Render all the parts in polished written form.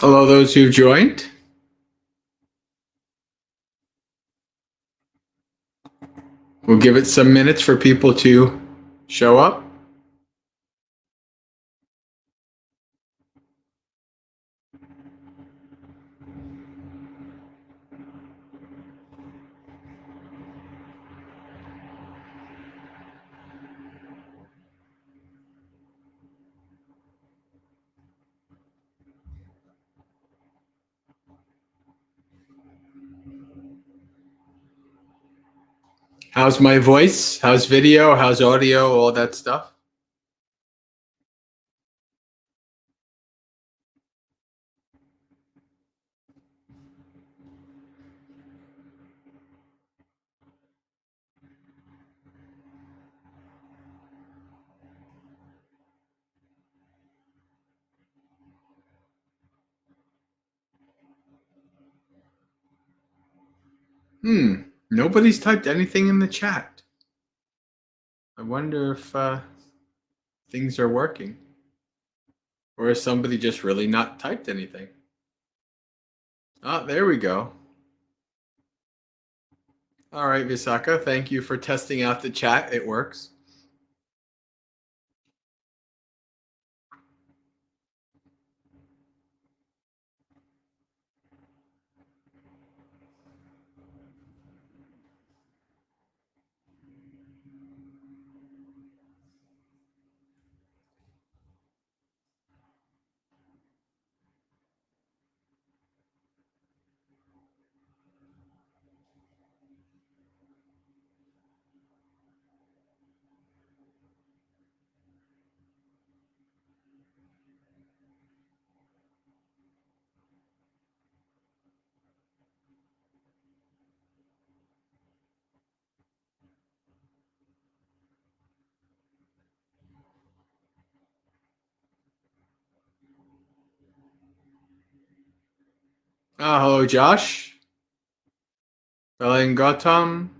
Hello, those who've joined. We'll give it some minutes for people to show up. How's my voice? How's video? How's audio? All that stuff? Nobody's typed anything in the chat. I wonder if things are working. Or has somebody just really not typed anything? Ah, there we go. All right, Visakha, thank you for testing out the chat. It works. Hello, Josh. Belen Gautam.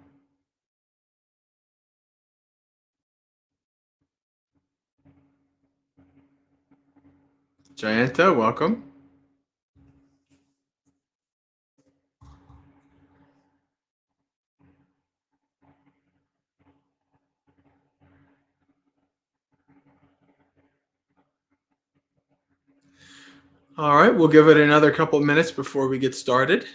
Jayanta, welcome. All right, we'll give it another couple minutes before we get started.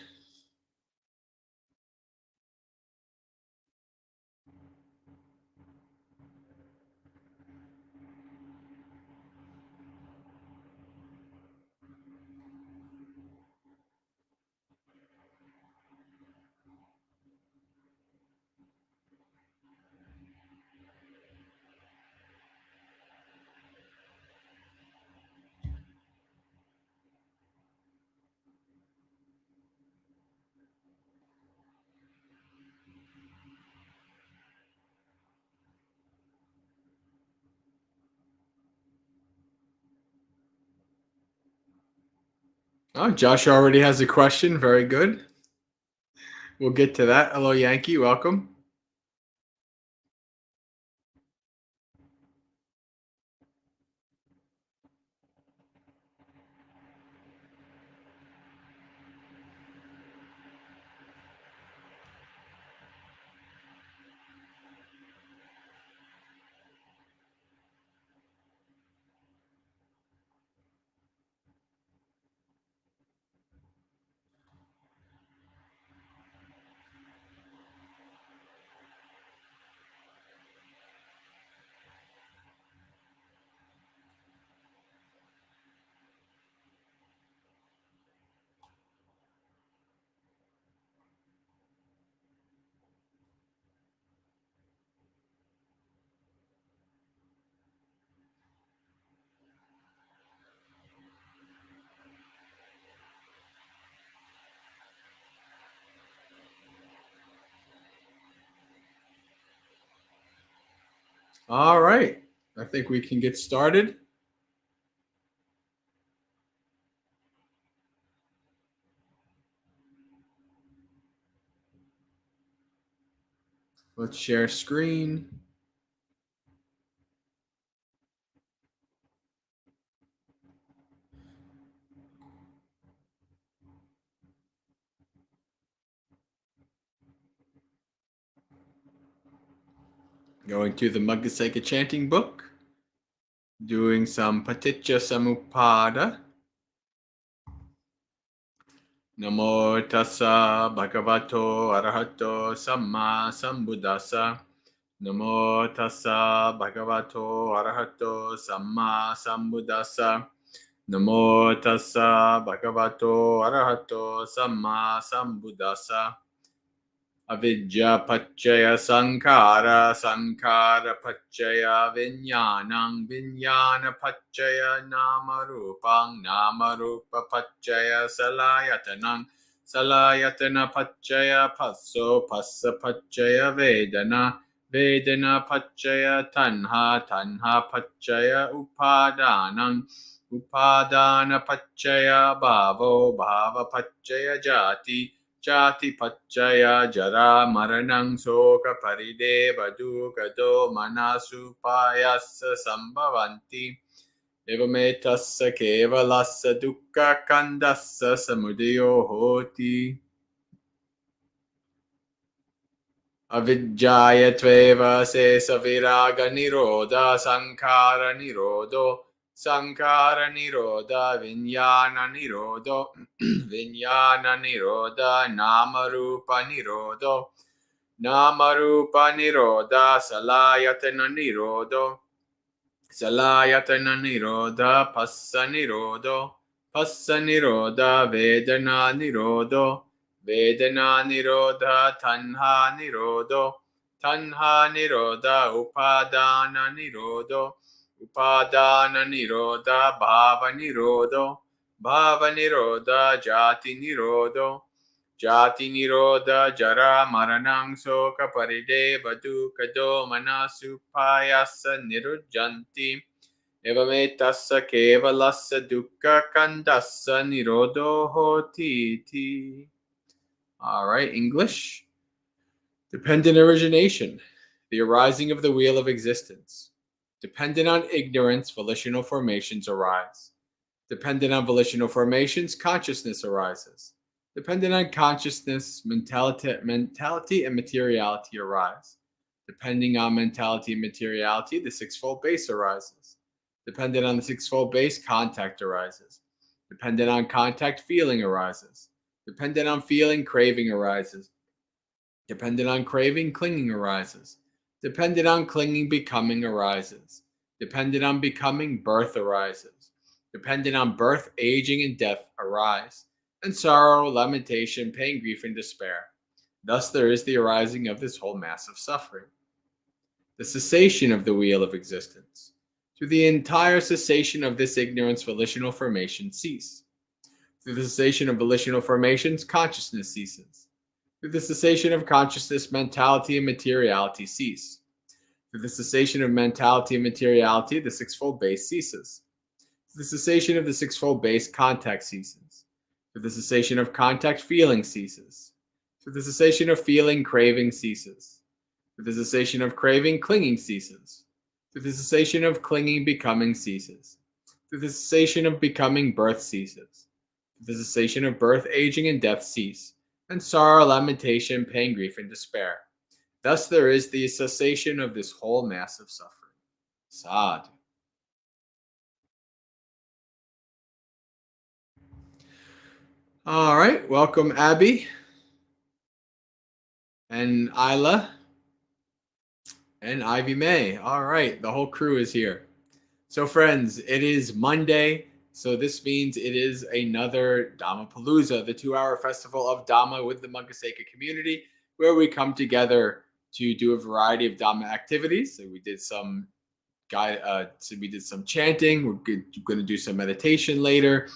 Oh, Josh already has a question. Very good. We'll get to that. Hello, Yankee. Welcome. All right. I think we can get started. Let's share screen. Going to the Maggasekha chanting book, doing some Paticca Samuppada. Namo tassa bhagavato arahato samma sambuddhassa. Namo tassa bhagavato arahato samma sambuddhassa. Namo tassa bhagavato arahato samma sambuddhassa. Avidya paccaya sankhara, sankhara paccaya vinyanam, vinyana paccaya namarupang, namarupa paccaya salayatanang, salayatana paccaya passo, passa paccaya vedana, vedana paccaya tanha, tanha paccaya upadanang, upadana paccaya bhavo, bhava paccaya jati, Jati paccaya jara maranang soka parideva dukkado manasupayassa sambhavanti evametassa kevalassa dukkha kandassa samudayo hoti avidyaya tveva se saviraga nirodha sankara nirodho Sankara nirodha vinyana nirodho vinyana nirodha namarupa nirodho namarupa nirodha salayatana nirodho salayatana nirodha passa nirodha vedana nirodho vedana nirodha tanha nirodha upadana nirodho Upadana nirodha bhava nirodha jati nirodha jara maranang soka parideva dukkado manasupayassa nirujjanti evametassa kevalassa dukkha kandassa nirodho hoti. All right, English. Dependent origination, the arising of the wheel of existence. Dependent on ignorance, volitional formations arise. Dependent on volitional formations, consciousness arises. Dependent on consciousness, mentality and materiality arise. Depending on mentality and materiality, the sixfold base arises. Dependent on the sixfold base, contact arises. Dependent on contact, feeling arises. Dependent on feeling, craving arises. Dependent on craving, clinging arises. Dependent on clinging, becoming arises. Dependent on becoming, birth arises. Dependent on birth, aging, and death arise. And sorrow, lamentation, pain, grief, and despair. Thus there is the arising of this whole mass of suffering. The cessation of the wheel of existence. Through the entire cessation of this ignorance, volitional formations cease. Through the cessation of volitional formations, consciousness ceases. Through the cessation of consciousness, mentality and materiality cease. Through the cessation of mentality and materiality, the sixfold base ceases. Through the cessation of the sixfold base, contact ceases. Through the cessation of contact, feeling ceases. Through the cessation of feeling, craving ceases. Through the cessation of craving, clinging ceases. Through the cessation of clinging, becoming ceases. Through the cessation of becoming, birth ceases. Through the cessation of birth, aging, and death cease. And sorrow, lamentation, pain, grief, and despair. Thus there is the cessation of this whole mass of suffering. Sadhu. All right, welcome Abby and Isla and Ivy May. All right, the whole crew is here. So friends, it is Monday, so this means it is another Dhammapalooza, the 2-hour festival of Dhamma with the Maggasekha community, where we come together to do a variety of Dhamma activities. So we did some chanting. We're going to do some meditation later.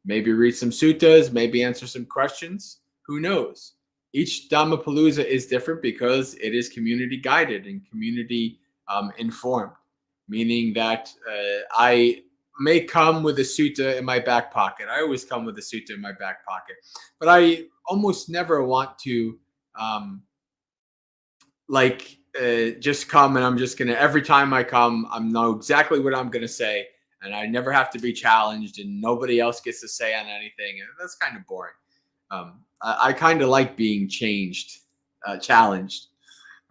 Maybe read some suttas. Maybe answer some questions. Who knows? Each Dhammapalooza is different because it is community guided and community informed, meaning that I may come with a sutta in my back pocket. I always come with a sutta in my back pocket, but I almost never want to just come and I'm just going to, every time I come, I know exactly what I'm going to say and I never have to be challenged and nobody else gets to say on anything. And that's kind of boring. I kind of like being challenged.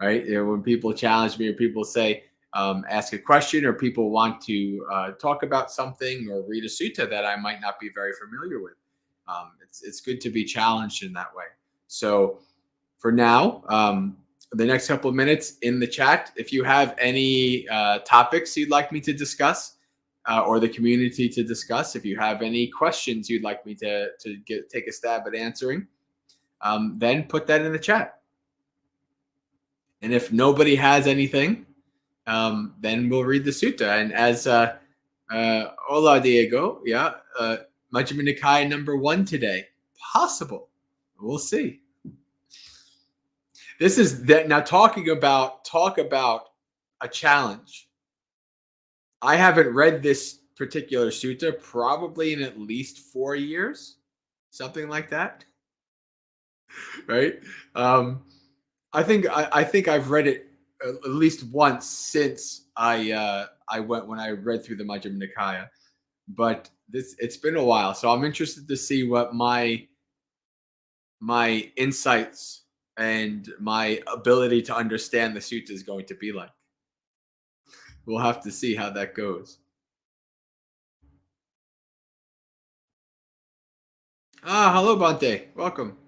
right? When people challenge me or people say, ask a question, or people want to talk about something or read a sutta that I might not be very familiar with. It's good to be challenged in that way. So for now, the next couple of minutes in the chat, if you have any topics you'd like me to discuss, or the community to discuss, if you have any questions you'd like me to take a stab at answering, then put that in the chat. And if nobody has anything, then we'll read the sutta. And as hola Diego, yeah, Majjhima Nikaya number 1 today, possible. We'll see. This is that now. Talk about a challenge. I haven't read this particular sutta probably in at least 4 years, something like that. Right? I think I've read it at least once since I went when I read through the Majjhima Nikaya, but it's been a while, so I'm interested to see what my insights and my ability to understand the sutta is going to be like. We'll have to see how that goes. Hello, Bante. Welcome.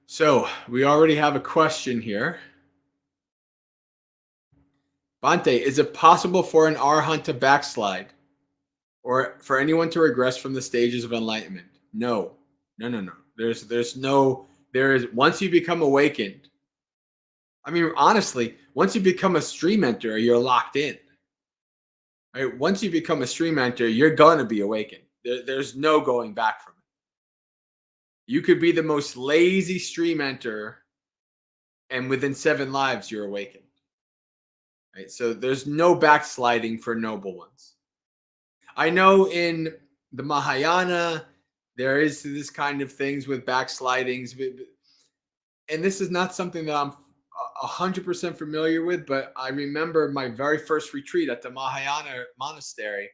So we already have a question here. Bante, is it possible for an arahant to backslide, or for anyone to regress from the stages of enlightenment? No. There is once you become awakened. I mean, honestly, once you become a stream enter, you're locked in. Right? Once you become a stream enter, you're gonna be awakened. There's no going back from it. You could be the most lazy stream enter, and within 7 lives, you're awakened. Right? So there's no backsliding for noble ones. I know in the Mahayana, there is this kind of things with backslidings, and this is not something that I'm 100% familiar with, but I remember my very first retreat at the Mahayana monastery,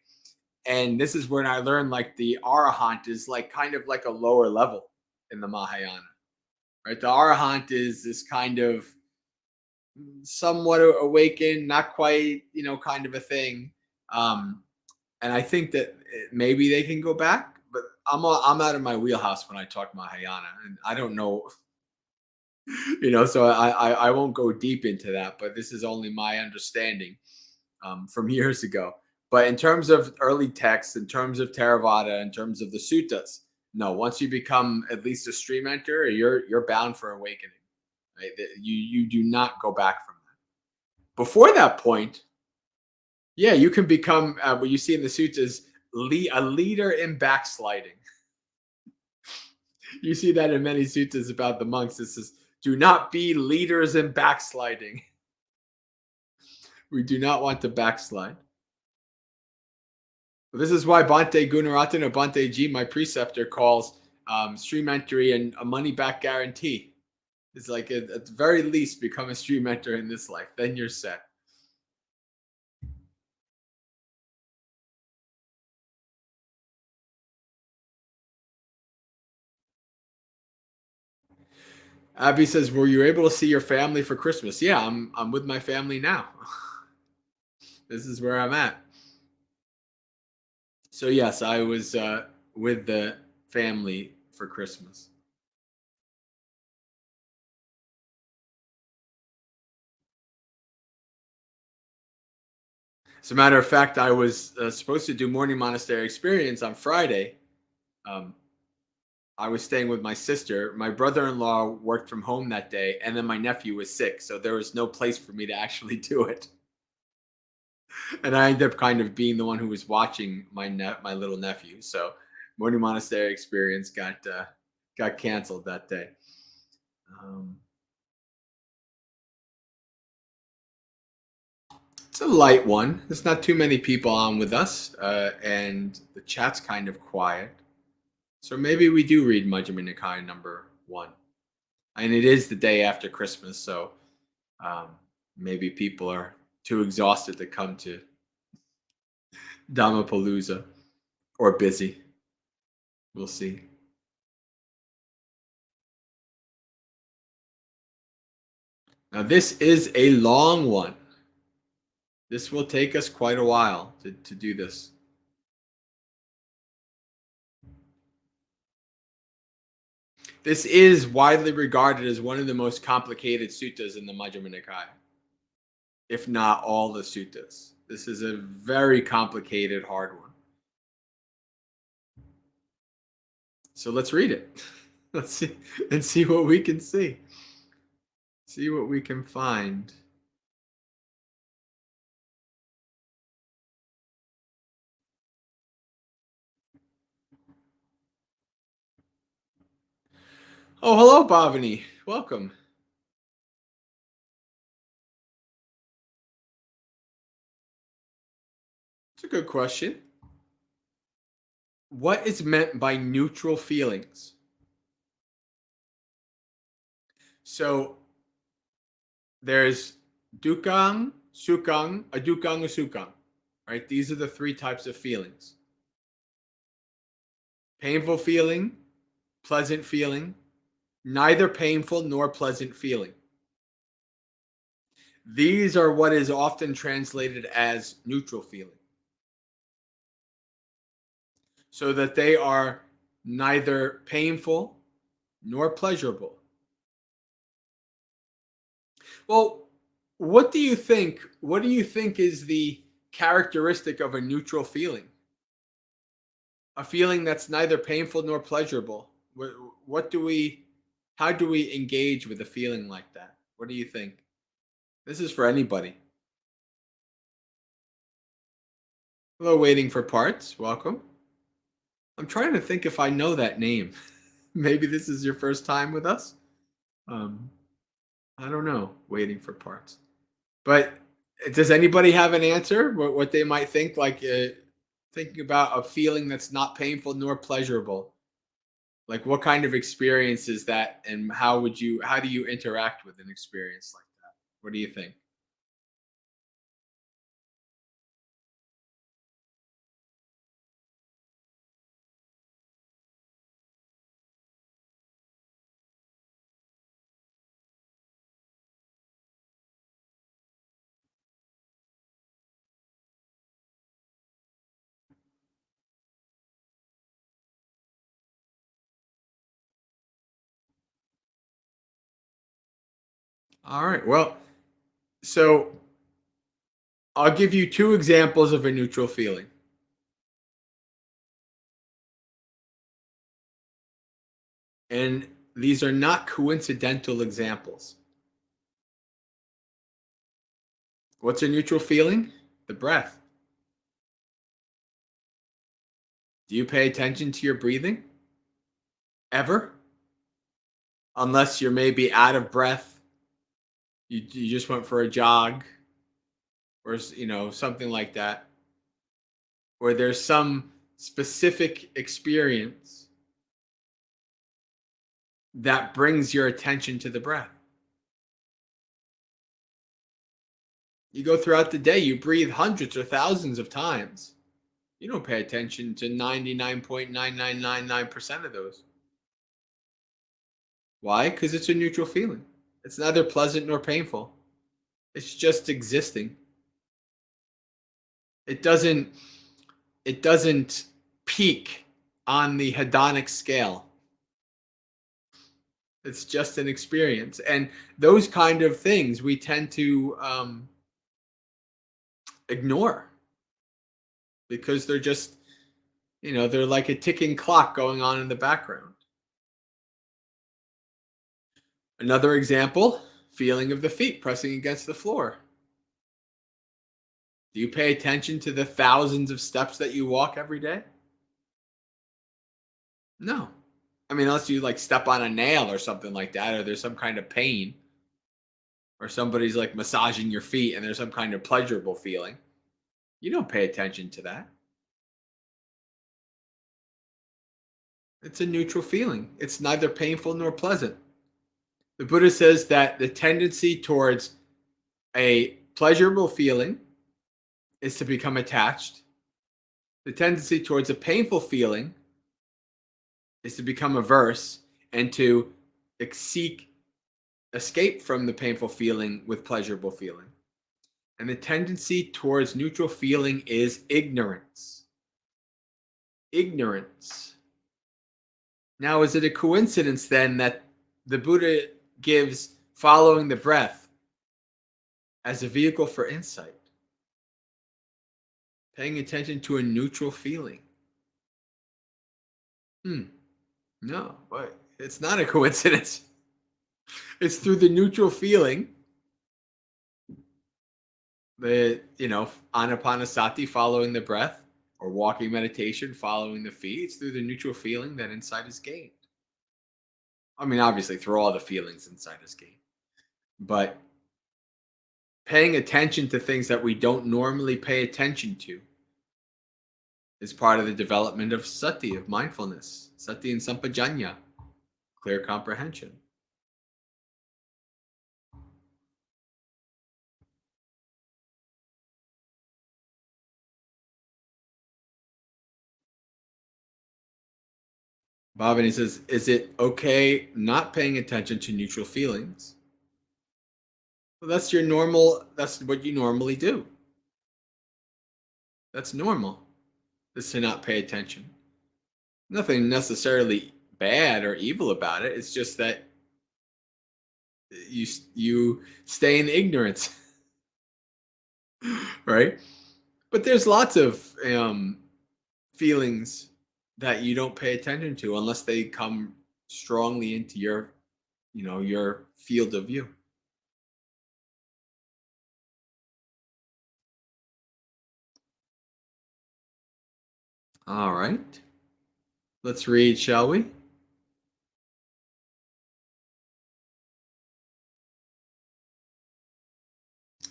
and this is when I learned like the arahant is like kind of like a lower level in the Mahayana, right? The arahant is this kind of somewhat awakened, not quite, kind of a thing. And I think that maybe they can go back, but I'm out of my wheelhouse when I talk Mahayana, and I don't know, so I won't go deep into that. But this is only my understanding from years ago. But in terms of early texts, in terms of Theravada, in terms of the suttas, no. Once you become at least a stream enter, you're bound for awakening. Right? You do not go back from that. Before that point, yeah, you can become what you see in the suttas, a leader in backsliding. You see that in many suttas about the monks. It says, "Do not be leaders in backsliding." We do not want to backslide. This is why Bhante Gunaratana or Bhante G, my preceptor, calls stream entry and a money back guarantee. It's like at the very least become a stream enter in this life. Then you're set. Abby says, "Were you able to see your family for Christmas?" Yeah, I'm with my family now. This is where I'm at. So yes, I was with the family for Christmas. As a matter of fact, I was supposed to do morning monastery experience on Friday. I was staying with my sister. My brother-in-law worked from home that day, and then my nephew was sick, so there was no place for me to actually do it. And I ended up kind of being the one who was watching my little nephew. So morning monastery experience got canceled that day. It's a light one. There's not too many people on with us, and the chat's kind of quiet. So maybe we do read Majjhima Nikaya number 1. And it is the day after Christmas, so maybe people are too exhausted to come to Dhammapalooza, or busy. We'll see. Now, this is a long one. This will take us quite a while to do this. This is widely regarded as one of the most complicated suttas in the Majjhima Nikaya, if not all the suttas. This is a very complicated, hard one. So let's read it. Let's see and see what we can see. See what we can find. Oh, hello, Bhavani. Welcome. It's a good question. What is meant by neutral feelings? So there's dukkang, sukkang, adukkang, sukkang. Right? These are the three types of feelings. Painful feeling, pleasant feeling, neither painful nor pleasant feeling. These are what is often translated as neutral feeling. So that they are neither painful nor pleasurable. Well, what do you think? What do you think is the characteristic of a neutral feeling? A feeling that's neither painful nor pleasurable. How do we engage with a feeling like that? What do you think? This is for anybody. Hello, waiting for parts. Welcome. I'm trying to think if I know that name. Maybe this is your first time with us. I don't know. Waiting for parts. But does anybody have an answer? What they might think, like thinking about a feeling that's not painful nor pleasurable? Like, what kind of experience is that, and how do you interact with an experience like that? What do you think? All right. Well, so I'll give you two examples of a neutral feeling. And these are not coincidental examples. What's a neutral feeling? The breath. Do you pay attention to your breathing? Ever? Unless you're maybe out of breath. You just went for a jog, or something like that. Or there's some specific experience that brings your attention to the breath. You go throughout the day, you breathe hundreds or thousands of times. You don't pay attention to 99.9999% of those. Why? Because it's a neutral feeling. It's neither pleasant nor painful. It's just existing. It doesn't peak on the hedonic scale. It's just an experience. And those kind of things we tend to ignore, because they're just, they're like a ticking clock going on in the background. Another example, feeling of the feet pressing against the floor. Do you pay attention to the thousands of steps that you walk every day? No. I mean, unless you like step on a nail or something like that, or there's some kind of pain, or somebody's like massaging your feet and there's some kind of pleasurable feeling. You don't pay attention to that. It's a neutral feeling. It's neither painful nor pleasant. The Buddha says that the tendency towards a pleasurable feeling is to become attached. The tendency towards a painful feeling is to become averse and to seek escape from the painful feeling with pleasurable feeling. And the tendency towards neutral feeling is ignorance. Ignorance. Now, is it a coincidence then that the Buddha gives following the breath as a vehicle for insight? Paying attention to a neutral feeling. No, but it's not a coincidence. It's through the neutral feeling, the anapanasati, following the breath, or walking meditation following the feet. It's through the neutral feeling that insight is gained. I mean, obviously, through all the feelings, insight is gained. But paying attention to things that we don't normally pay attention to is part of the development of sati, of mindfulness. Sati and sampajanya, clear comprehension. Bhavani says, is it okay not paying attention to neutral feelings? Well, that's what you normally do. That's normal, is to not pay attention. Nothing necessarily bad or evil about it. It's just that you stay in ignorance, right? But there's lots of feelings that you don't pay attention to unless they come strongly into your field of view. All right. Let's read, shall we?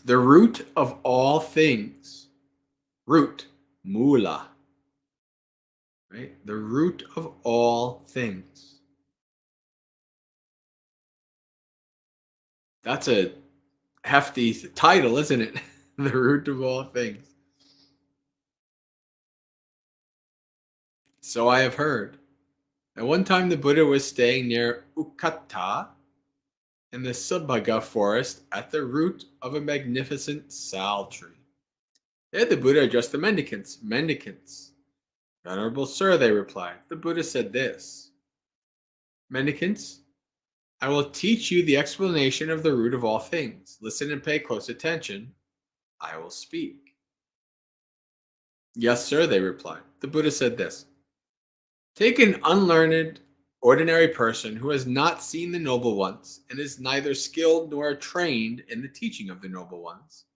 The root of all things. Root, mula. Right? The root of all things. That's a hefty title, isn't it? The root of all things. So I have heard. At one time, the Buddha was staying near Ukata in the Subhaga forest at the root of a magnificent sal tree. There the Buddha addressed the mendicants. Mendicants. Venerable sir, they replied. The Buddha said this. Mendicants, I will teach you the explanation of the root of all things. Listen and pay close attention. I will speak. Yes, sir, they replied. The Buddha said this. Take an unlearned, ordinary person who has not seen the noble ones and is neither skilled nor trained in the teaching of the noble ones.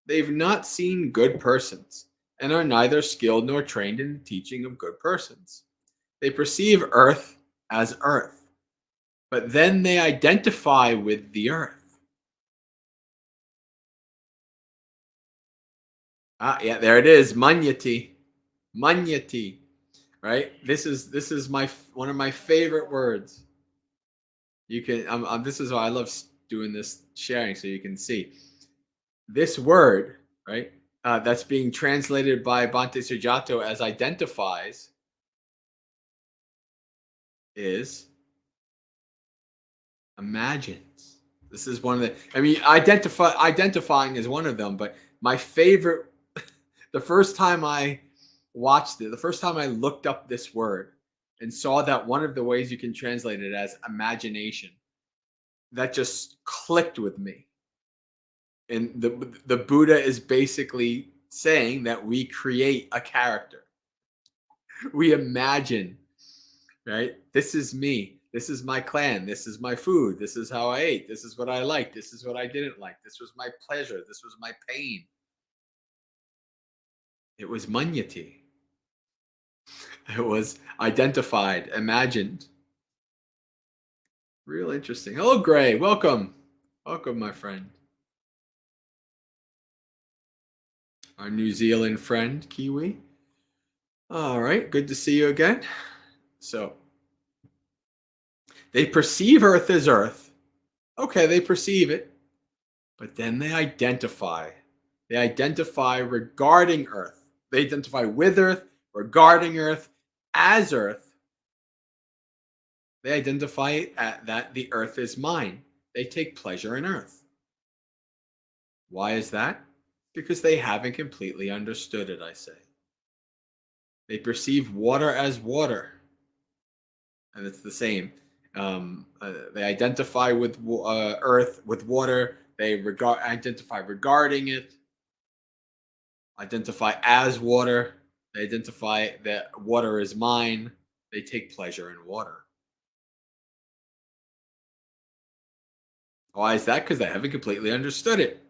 They've not seen good persons and are neither skilled nor trained in the teaching of good persons. They perceive earth as earth, but then they identify with the earth. Yeah, there it is. Manyati. Manyati. Right? This is one of my favorite words. You can this is why I love doing this sharing, so you can see this word, right? That's being translated by Bhante Sujato as identifies is imagines. This is one of the identifying is one of them, but my favorite the first time I watched it, the first time I looked up this word and saw that one of the ways you can translate it as imagination, that just clicked with me. And the Buddha is basically saying that we create a character. We imagine, right? This is me. This is my clan. This is my food. This is how I ate. This is what I liked. This is what I didn't like. This was my pleasure. This was my pain. It was manyati. It was identified, imagined. Real interesting. Hello, Gray. Welcome. Welcome, my friend. Our New Zealand friend, Kiwi. All right. Good to see you again. So, they perceive Earth as Earth. Okay, they perceive it. But then they identify. They identify regarding Earth. They identify with Earth, regarding Earth, as Earth. They identify that the Earth is mine. they take pleasure in earth. Why is that? Because they haven't completely understood it, I say. They perceive water as water, and it's the same. They identify with earth, with water. They identify regarding it, identify as water. They identify that water is mine. They take pleasure in water. Why is that? Because they haven't completely understood it.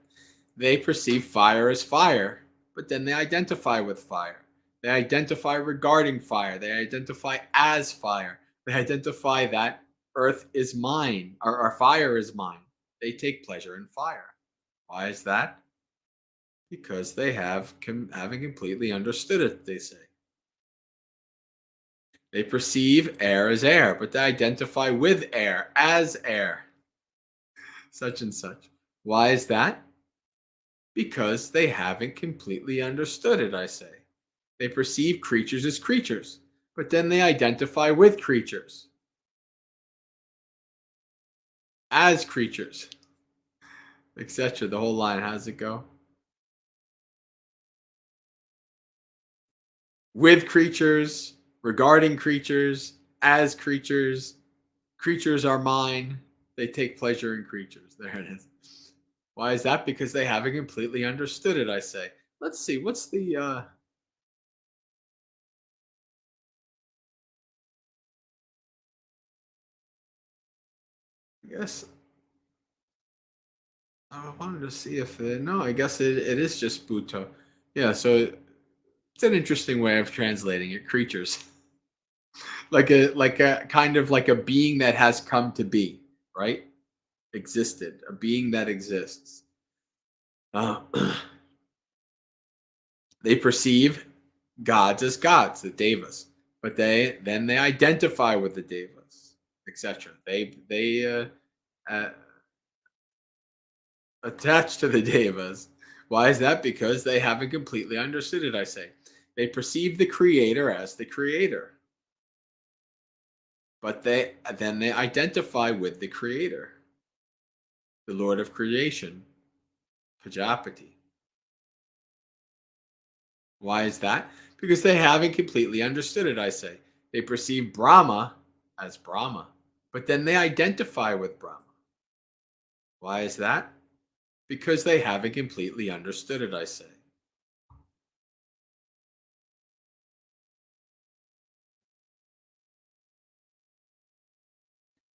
They perceive fire as fire, but then they identify with fire. They identify regarding fire. They identify as fire. They identify that earth is mine, or fire is mine. They take pleasure in fire. Why is that? Because they haven't completely understood it, they say. They perceive air as air, but they identify with air as air. Such and such. Why is that? Because they haven't completely understood it, I say. They perceive creatures as creatures, but then they identify with creatures as creatures, etc. The whole line, how does it go? With creatures, regarding creatures, as creatures, creatures are mine. They take pleasure in creatures. There it is. Why is that? Because they haven't completely understood it, I say. Let's see, what's the I guess I wanted to see if no, I guess it is just Buto. Yeah, so it's an interesting way of translating it. Creatures, like a kind of like a being that has come to be, right? Existed, a being that exists. Uh, they perceive gods as gods, the devas, but they identify with the devas, etc. They uh, attach to the devas. Why is that? Because they haven't completely understood it. I say they perceive the creator as the creator, but they identify with the creator, the Lord of creation, Pajapati. Why is that? Because they haven't completely understood it, I say. They perceive Brahma as Brahma, but then they identify with Brahma. Why is that? Because they haven't completely understood it, I say.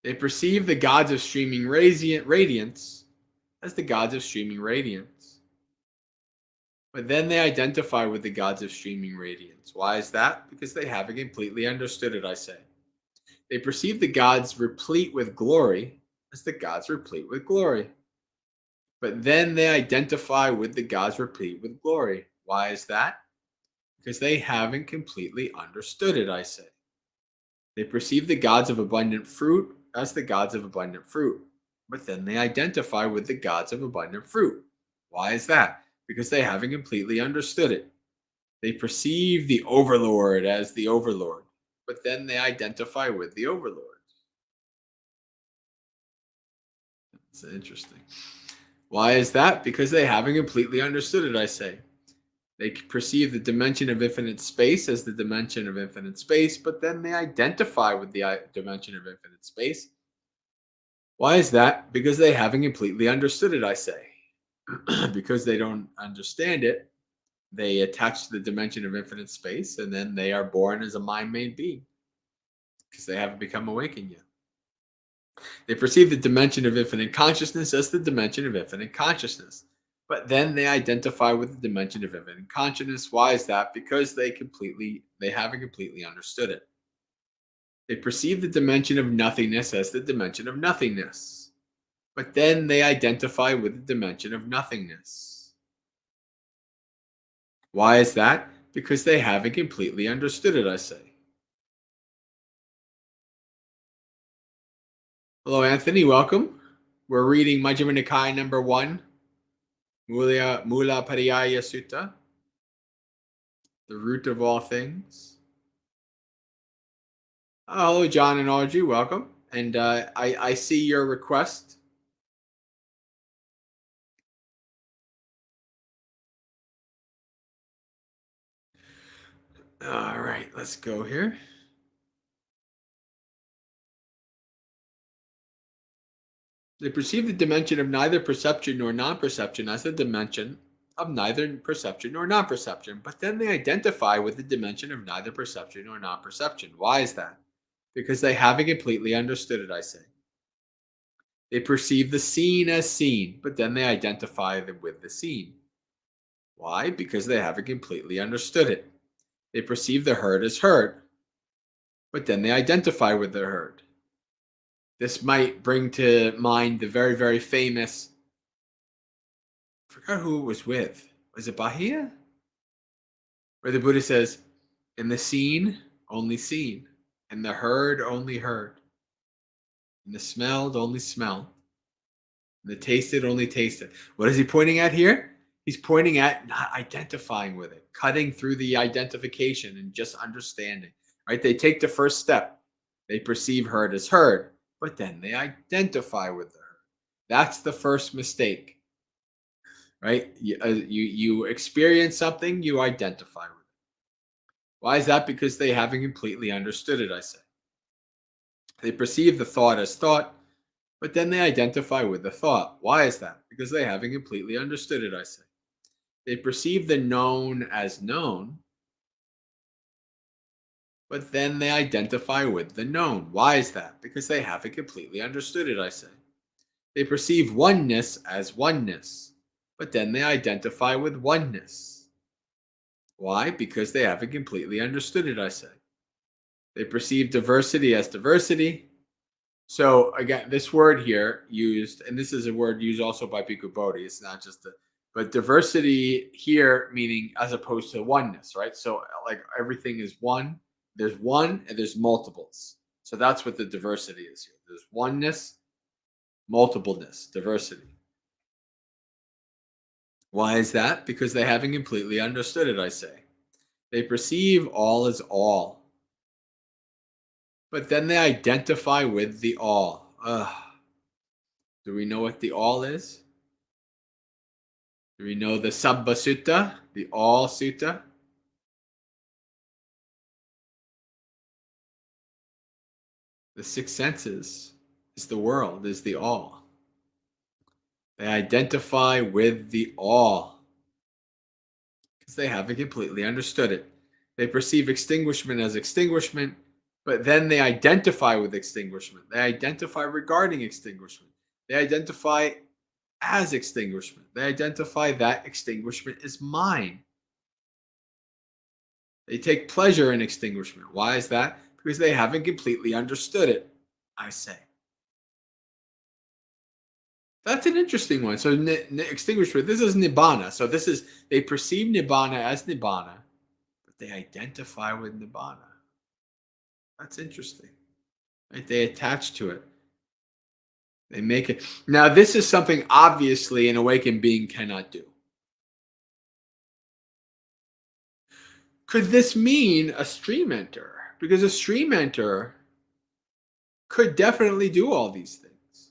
They perceive the gods of streaming radiance as the gods of streaming radiance. But then they identify with the gods of streaming radiance. Why is that? Because they haven't completely understood it, I say. They perceive the gods replete with glory as the gods replete with glory. But then they identify with the gods replete with glory. Why is that? Because they haven't completely understood it, I say. They perceive the gods of abundant fruit as the gods of abundant fruit. But then they identify with the gods of abundant fruit. Why is that? Because they haven't completely understood it. They perceive the overlord as the overlord, but then they identify with the overlord. It's interesting. Why is that? Because they haven't completely understood it, I say. They perceive the dimension of infinite space as the dimension of infinite space, but then they identify with the dimension of infinite space. Why is that? Because they haven't completely understood it, I say. Because they don't understand it, they attach to the dimension of infinite space, and then they are born as a mind made being because they haven't become awakened yet. They perceive the dimension of infinite consciousness as the dimension of infinite consciousness. But then they identify with the dimension of infinite consciousness. Why is that? Because they haven't completely understood it. They perceive the dimension of nothingness as the dimension of nothingness. But then they identify with the dimension of nothingness. Why is that? Because they haven't completely understood it, I say. Hello, Anthony. Welcome. We're reading Majjhima Nikaya number 1, Mula Pariyaya Sutta, the root of all things. Hello, John and Audrey. Welcome. And I see your request All right, let's go here. They perceive the dimension of neither perception nor non-perception as a dimension of neither perception nor non-perception, but then they identify with the dimension of neither perception nor non-perception. Why is that? Because they haven't completely understood it, I say. They perceive the seen as seen, but then they identify with the seen. Why? Because they haven't completely understood it. They perceive the heard as heard, but then they identify with the heard. This might bring to mind the very, very famous, I forgot who it was with. Was it Bahia? Where the Buddha says, in the seen, only seen. In the heard, only heard. In the smelled, only smelled. In the tasted, only tasted. What is he pointing at here? He's pointing at not identifying with it, cutting through the identification and just understanding. Right? They take the first step. They perceive heard as heard, but then they identify with the heard. That's the first mistake. Right? You experience something, you identify with it. Why is that? Because they haven't completely understood it, I say. They perceive the thought as thought, but then they identify with the thought. Why is that? Because they haven't completely understood it, I say. They perceive the known as known, but then they identify with the known. Why is that? Because they haven't completely understood it, I say. They perceive oneness as oneness, but then they identify with oneness. Why? Because they haven't completely understood it, I say. They perceive diversity as diversity. So again, this word here used, and this is a word used also by Bhikkhu Bodhi. It's not just but diversity here meaning as opposed to oneness, right? So like everything is one. There's one and there's multiples. So that's what the diversity is here. There's oneness, multipleness, diversity. Why is that? Because they haven't completely understood it, I say. They perceive all as all. But then they identify with the all. Do we know what the all is? Do we know the Sabba Sutta, the all sutta? The six senses is the world, is the all. They identify with the all because they haven't completely understood it. They perceive extinguishment as extinguishment, but then they identify with extinguishment. They identify regarding extinguishment. They identify as extinguishment. They identify that extinguishment is mine. They take pleasure in extinguishment. Why is that? Because they haven't completely understood it, I say. That's an interesting one. So extinguishment, this is nibbana. So this is, they perceive nibbana as nibbana, but they identify with nibbana. That's interesting. Right? They attach to it. They make it. Now, this is something obviously an awakened being cannot do. Could this mean a stream enter? Because a stream enter could definitely do all these things.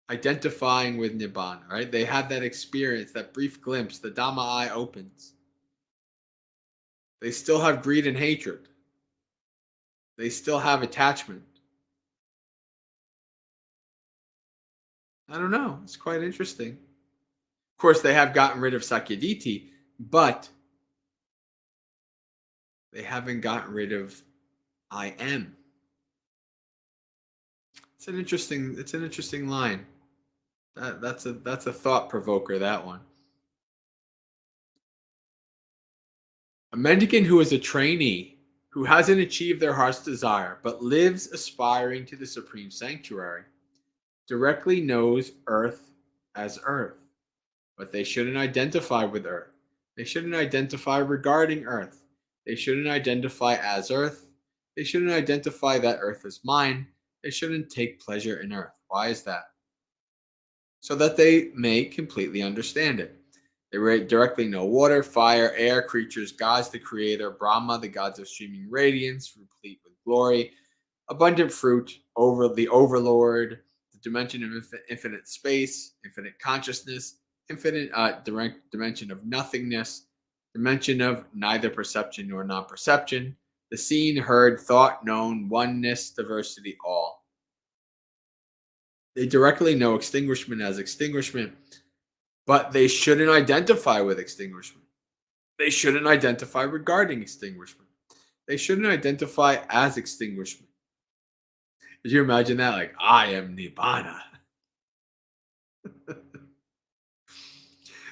Identifying with Nibbana, right? They have that experience, that brief glimpse, the Dhamma eye opens. They still have greed and hatred. They still have attachment. I don't know. It's quite interesting. Of course, they have gotten rid of Sakyaditi, but they haven't gotten rid of I am. It's an interesting line. That's a thought provoker, that one. A mendicant who is a trainee, who hasn't achieved their heart's desire, but lives aspiring to the supreme sanctuary, directly knows earth as earth, but they shouldn't identify with earth. They shouldn't identify regarding earth. They shouldn't identify as earth. They shouldn't identify that earth is mine. They shouldn't take pleasure in earth. Why is that? So that they may completely understand it. They directly know water, fire, air, creatures, gods, the creator, Brahma, the gods of streaming radiance, replete with glory, abundant fruit, over the overlord, the dimension of infinite space, infinite consciousness, infinite direct dimension of nothingness, dimension of neither perception nor non-perception, the seen, heard, thought, known, oneness, diversity, all. They directly know extinguishment as extinguishment, but they shouldn't identify with extinguishment. They shouldn't identify regarding extinguishment. They shouldn't identify as extinguishment. Did you imagine that? Like, I am Nibbana.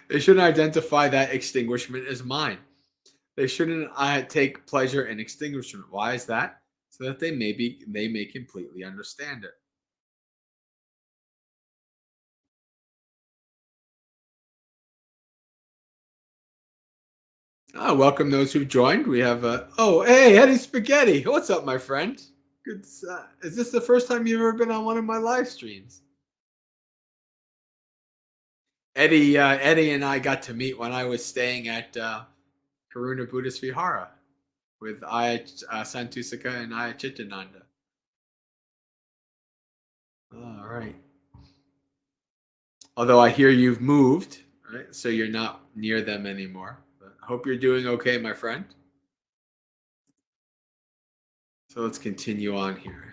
They shouldn't identify that extinguishment as mine. They shouldn't take pleasure in extinguishment. Why is that? So that they may completely understand it. Welcome those who've joined. We have hey, Eddie Spaghetti. What's up, my friend? Good. Is this the first time you've ever been on one of my live streams? Eddie and I got to meet when I was staying at Karuna Buddhist Vihara with Santusika and Ayya Chittananda. All right. Although I hear you've moved, right? So you're not near them anymore. But I hope you're doing okay, my friend. So let's continue on here.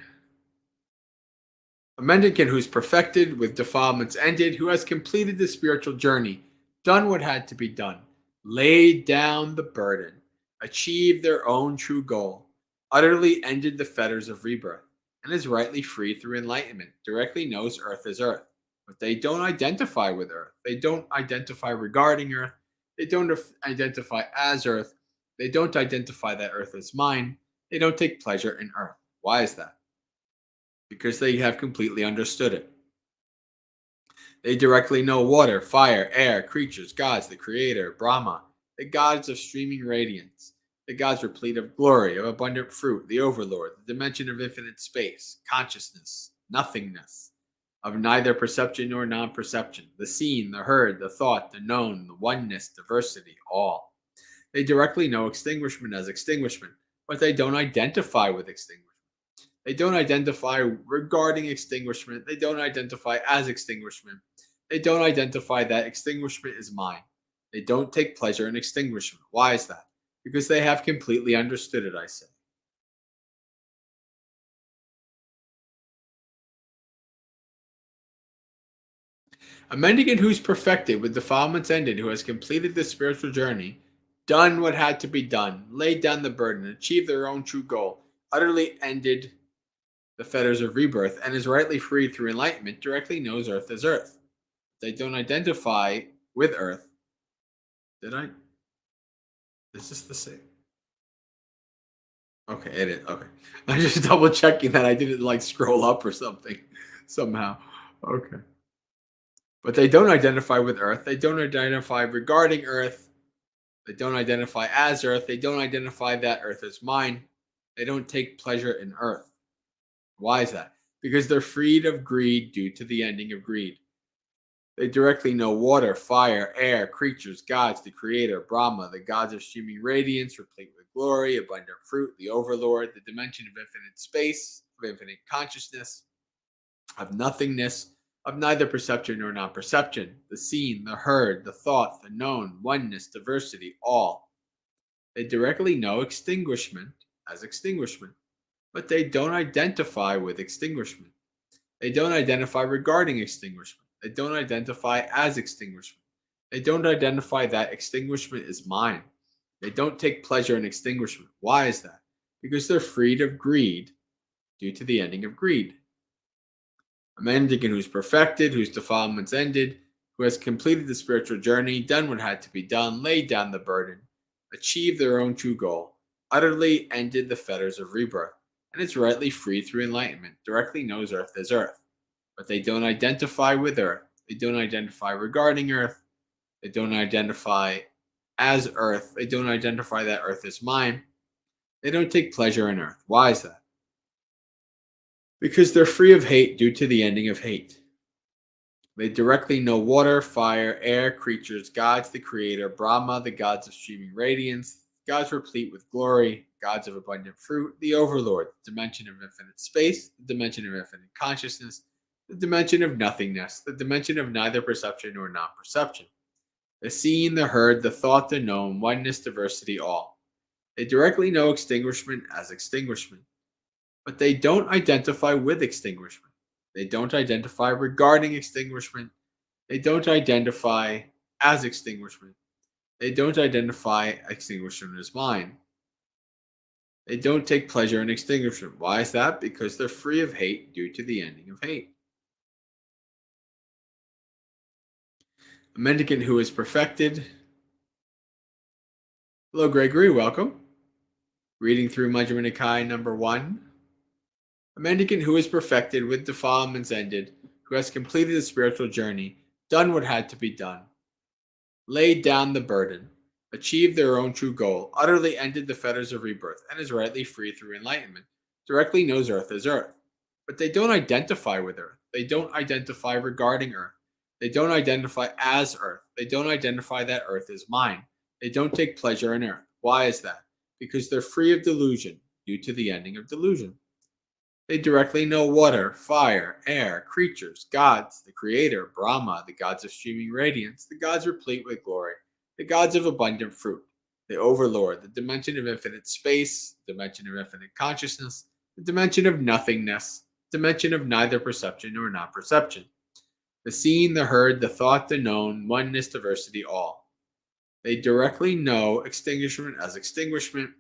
A mendicant who's perfected, with defilements ended, who has completed the spiritual journey, done what had to be done, laid down the burden, achieved their own true goal, utterly ended the fetters of rebirth, and is rightly free through enlightenment, directly knows earth is earth. But they don't identify with earth. They don't identify regarding earth. They don't identify as earth. They don't identify that earth is mine. They don't take pleasure in earth. Why is that? Because they have completely understood it. They directly know water, fire, air, creatures, gods, the creator, Brahma, the gods of streaming radiance, the gods replete of glory, of abundant fruit, the overlord, the dimension of infinite space, consciousness, nothingness, of neither perception nor non-perception, the seen, the heard, the thought, the known, the oneness, diversity, all. They directly know extinguishment as extinguishment, but they don't identify with extinguishment. They don't identify regarding extinguishment. They don't identify as extinguishment. They don't identify that extinguishment is mine. They don't take pleasure in extinguishment. Why is that? Because they have completely understood it, I say. A mendicant who's perfected, with defilements ended, who has completed the spiritual journey, done what had to be done, laid down the burden, achieved their own true goal, utterly ended the fetters of rebirth, and is rightly free through enlightenment, directly knows earth as earth. They don't identify with earth. Is this the same? Okay, it is. Okay. I'm just double checking that I didn't like scroll up or something somehow. Okay. But they don't identify with earth. They don't identify regarding earth. They don't identify as earth. They don't identify that earth is mine. They don't take pleasure in earth. Why is that? Because they're freed of greed due to the ending of greed. They directly know water, fire, air, creatures, gods, the creator, Brahma, the gods of streaming radiance, replete with glory, abundant fruit, the overlord, the dimension of infinite space, of infinite consciousness, of nothingness, of neither perception nor non-perception, the seen, the heard, the thought, the known, oneness, diversity, all. They directly know extinguishment as extinguishment, but they don't identify with extinguishment. They don't identify regarding extinguishment. They don't identify as extinguishment. They don't identify that extinguishment is mine. They don't take pleasure in extinguishment. Why is that? Because they're freed of greed due to the ending of greed. A mendicant who's perfected, whose defilements ended, who has completed the spiritual journey, done what had to be done, laid down the burden, achieved their own true goal, utterly ended the fetters of rebirth, and is rightly free through enlightenment, directly knows earth as earth. But they don't identify with earth. They don't identify regarding earth. They don't identify as earth. They don't identify that earth is mine. They don't take pleasure in earth. Why is that? Because they're free of hate due to the ending of hate. They directly know water, fire, air, creatures, gods, the creator, Brahma, the gods of streaming radiance, gods replete with glory, gods of abundant fruit, the overlord, the dimension of infinite space, the dimension of infinite consciousness, the dimension of nothingness, the dimension of neither perception nor non-perception. The seen, the heard, the thought, the known, oneness, diversity, all. They directly know extinguishment as extinguishment, but they don't identify with extinguishment. They don't identify regarding extinguishment. They don't identify as extinguishment. They don't identify extinguishment as mine. They don't take pleasure in extinguishment. Why is that? Because they're free of hate due to the ending of hate. A mendicant who is perfected. Hello, Gregory. Welcome. Reading through Majjhima Nikaya number 1. A mendicant who is perfected, with defilements ended, who has completed the spiritual journey, done what had to be done, laid down the burden, achieved their own true goal, utterly ended the fetters of rebirth, and is rightly free through enlightenment, directly knows earth as earth. But they don't identify with earth. They don't identify regarding earth. They don't identify as earth. They don't identify that earth is mine. They don't take pleasure in earth. Why is that? Because they're free of delusion due to the ending of delusion. They directly know water, fire, air, creatures, gods, the creator, Brahma, the gods of streaming radiance, the gods replete with glory, the gods of abundant fruit, the overlord, the dimension of infinite space, dimension of infinite consciousness, the dimension of nothingness, dimension of neither perception nor not perception, the seen, the heard, the thought, the known, oneness, diversity, all. They directly know extinguishment as extinguishment,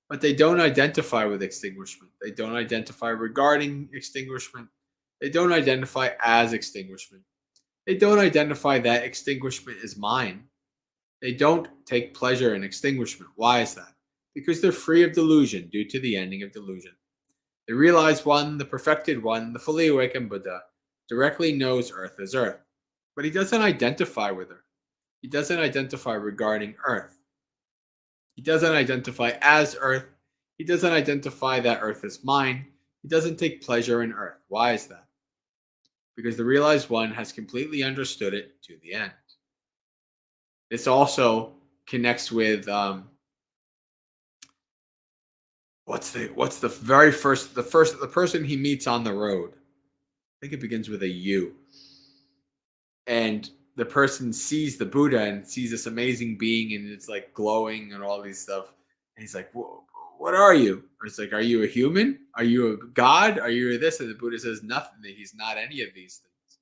but they don't identify with extinguishment. They don't identify regarding extinguishment. They don't identify as extinguishment. They don't identify that extinguishment is mine. They don't take pleasure in extinguishment. Why is that? Because they're free of delusion due to the ending of delusion. The realized one, the perfected one, the fully awakened Buddha, directly knows earth as earth, but he doesn't identify with earth. He doesn't identify regarding earth. He doesn't identify as earth. He doesn't identify that earth is mine. He doesn't take pleasure in earth. Why is that? Because the realized one has completely understood it to the end. This also connects with the person he meets on the road. I think it begins with a U. And the person sees the Buddha and sees this amazing being, and it's like glowing and all these stuff. And he's like, what are you? Or it's like, are you a human? Are you a god? Are you this? And the Buddha says nothing, that he's not any of these things.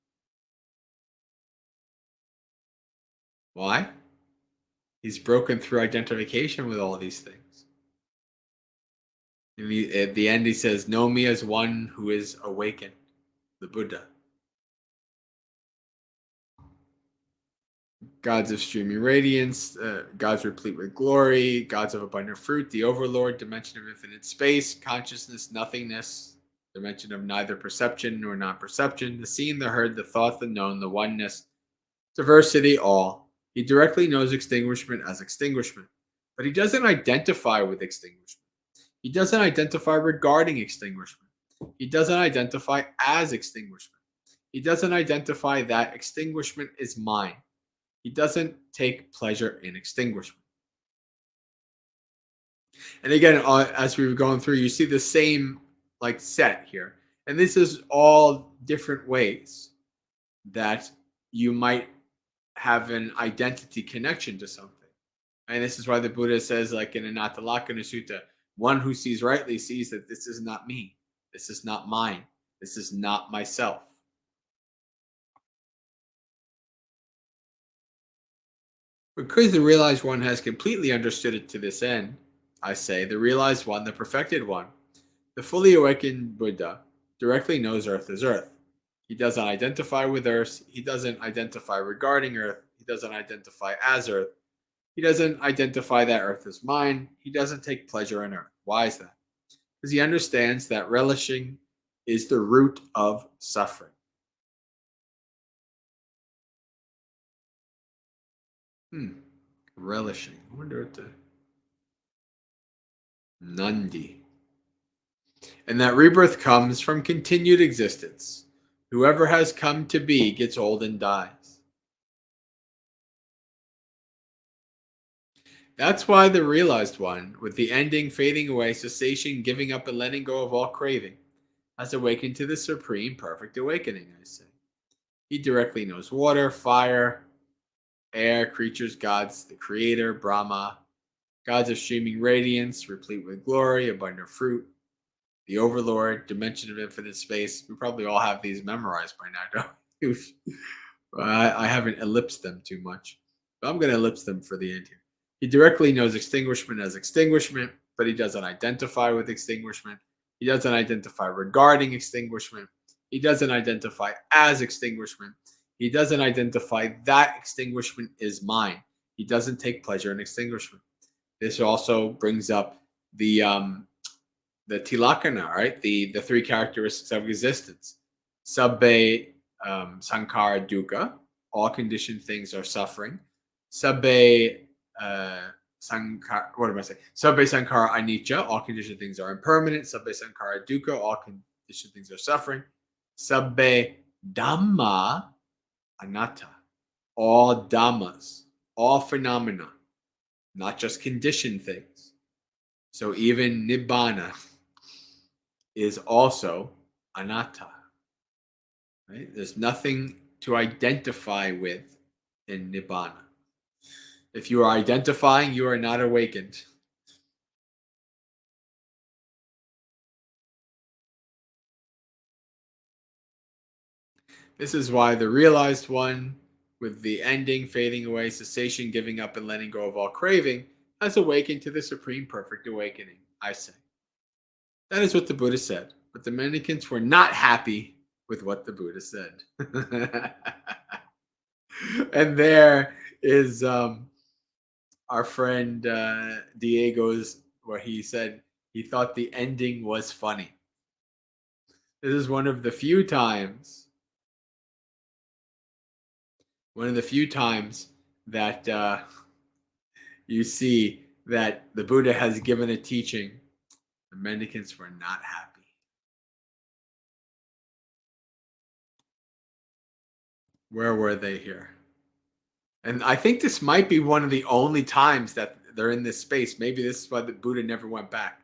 Why? He's broken through identification with all these things. And at the end, he says, know me as one who is awakened, the Buddha. Gods of streaming radiance, gods replete with glory, gods of abundant fruit, the overlord, dimension of infinite space, consciousness, nothingness, dimension of neither perception nor non-perception, the seen, the heard, the thought, the known, the oneness, diversity, all. He directly knows extinguishment as extinguishment, but he doesn't identify with extinguishment. He doesn't identify regarding extinguishment. He doesn't identify as extinguishment. He doesn't identify that extinguishment is mine. He doesn't take pleasure in extinguishment. And again, as we were going through, you see the same set here. And this is all different ways that you might have an identity connection to something. And this is why the Buddha says, like in Anatta Lakkhana Sutta, one who sees rightly sees that this is not me. This is not mine. This is not myself. Because the realized one has completely understood it to this end, I say, the realized one, the perfected one, the fully awakened Buddha, directly knows earth as earth. He doesn't identify with earth. He doesn't identify regarding earth. He doesn't identify as earth. He doesn't identify that earth as mine. He doesn't take pleasure in earth. Why is that? Because he understands that relishing is the root of suffering. Relishing. I wonder what the Nandi. And that rebirth comes from continued existence. Whoever has come to be gets old and dies. That's why the realized one, with the ending, fading away, cessation, giving up, and letting go of all craving, has awakened to the supreme perfect awakening, I say. He directly knows water, fire, air, creatures, gods, the creator, Brahma, gods of streaming radiance, replete with glory, abundant fruit, the overlord, dimension of infinite space. We probably all have these memorized by now, don't we? I haven't ellipsed them too much, but I'm going to ellipse them for the end here. He directly knows extinguishment as extinguishment, but he doesn't identify with extinguishment. He doesn't identify regarding extinguishment. He doesn't identify as extinguishment. He doesn't identify that extinguishment is mine. He doesn't take pleasure in extinguishment. This also brings up the tilakkhana, right? The three characteristics of existence. Sabbe sankhara dukkha, all conditioned things are suffering. Sabbe sankhara, what am I saying? Sabbe sankhara anicca, all conditioned things are impermanent. Sabbe sankhara dukkha, all conditioned things are suffering. Sabbe Dhamma anatta, all dhammas, all phenomena, not just conditioned things. So even nibbana is also anatta. Right? There's nothing to identify with in nibbana. If you are identifying, you are not awakened. This is why the realized one, with the ending, fading away, cessation, giving up, and letting go of all craving, has awakened to the supreme perfect awakening, I say. That is what the Buddha said. But the mendicants were not happy with what the Buddha said. And there is our friend Diego's, where he said he thought the ending was funny. This is one of the few times that you see that the Buddha has given a teaching. The mendicants were not happy. Where were they here? And I think this might be one of the only times that they're in this space. Maybe this is why the Buddha never went back.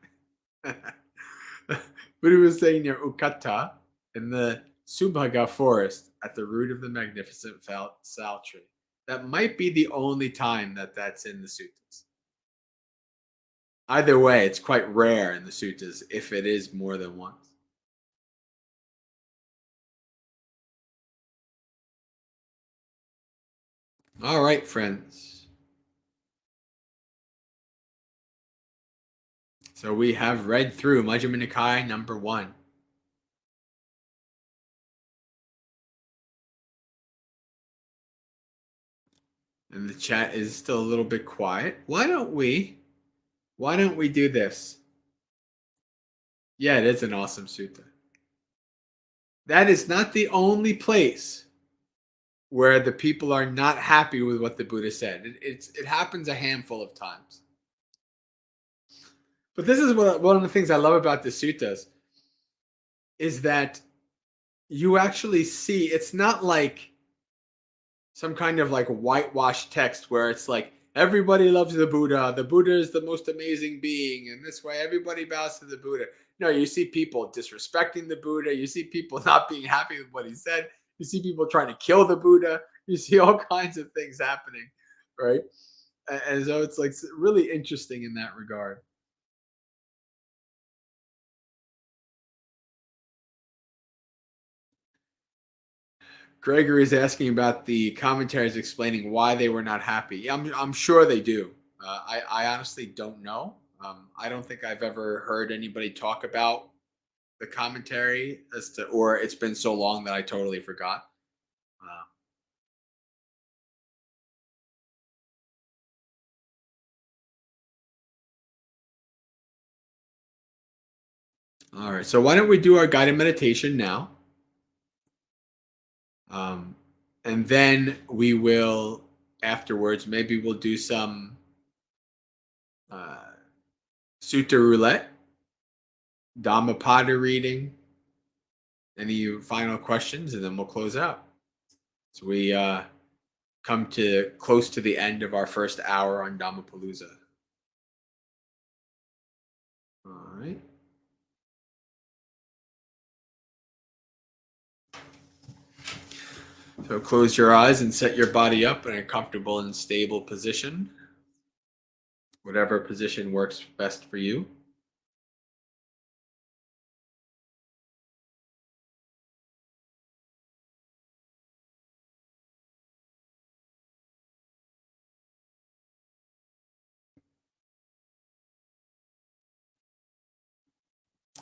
Buddha was saying near Ukata in the Subhaga forest at the root of the magnificent sal tree. That might be the only time that that's in the suttas. Either way, it's quite rare in the suttas if it is more than once. All right, friends. So we have read through Majjhima Nikaya number 1. And the chat is still a little bit quiet. Why don't we do this? Yeah, it is an awesome sutta. That is not the only place where the people are not happy with what the Buddha said. It happens a handful of times. But this is one of the things I love about the suttas is that you actually see, it's not like some kind of like whitewashed text where it's like everybody loves the Buddha is the most amazing being, and this way everybody bows to the Buddha. No, you see people disrespecting the Buddha, you see people not being happy with what he said, you see people trying to kill the Buddha, you see all kinds of things happening, right? And so it's like really interesting in that regard. Gregory is asking about the commentaries explaining why they were not happy. Yeah, I'm sure they do. I honestly don't know. I don't think I've ever heard anybody talk about the commentary as to, or it's been so long that I totally forgot. All right, so why don't we do our guided meditation now? And then we will, afterwards, maybe we'll do some sutta roulette, Dhammapada reading, any final questions, and then we'll close out. So we come to close to the end of our first hour on Dhammapalooza. All right. So close your eyes and set your body up in a comfortable and stable position, whatever position works best for you.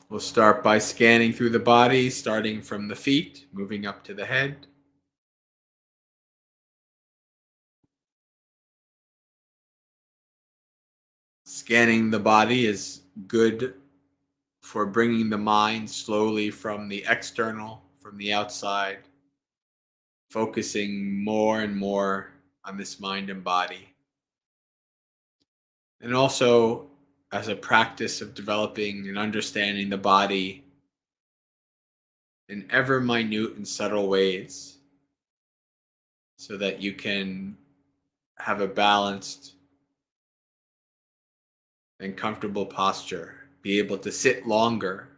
We'll start by scanning through the body, starting from the feet, moving up to the head. Scanning the body is good for bringing the mind slowly from the external, from the outside, focusing more and more on this mind and body. And also as a practice of developing and understanding the body in ever minute and subtle ways so that you can have a balanced and comfortable posture, be able to sit longer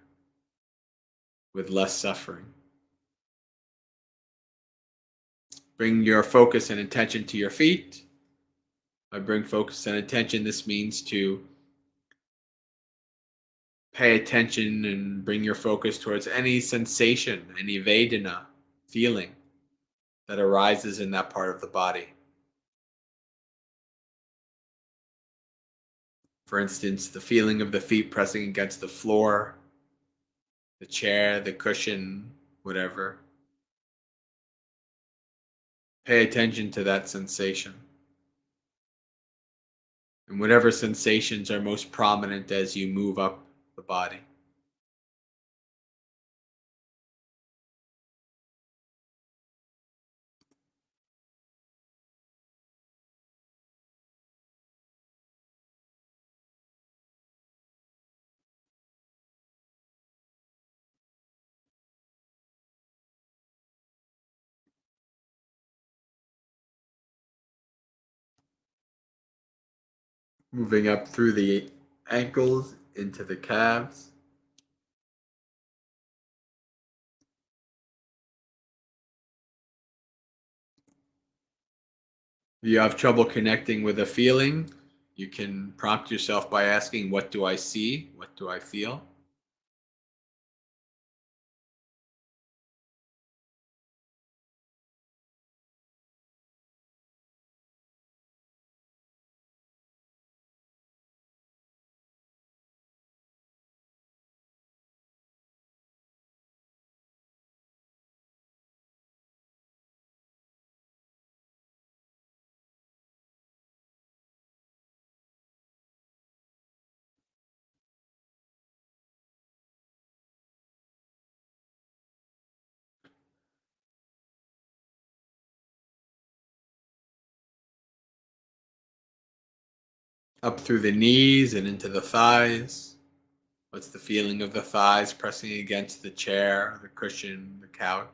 with less suffering. Bring your focus and attention to your feet. By bring focus and attention, this means to pay attention and bring your focus towards any sensation, any Vedana feeling that arises in that part of the body. For instance, the feeling of the feet pressing against the floor, the chair, the cushion, whatever. Pay attention to that sensation. And whatever sensations are most prominent as you move up the body. Moving up through the ankles into the calves. If you have trouble connecting with a feeling, you can prompt yourself by asking, what do I see? What do I feel? Up through the knees and into the thighs. What's the feeling of the thighs pressing against the chair, the cushion, the couch?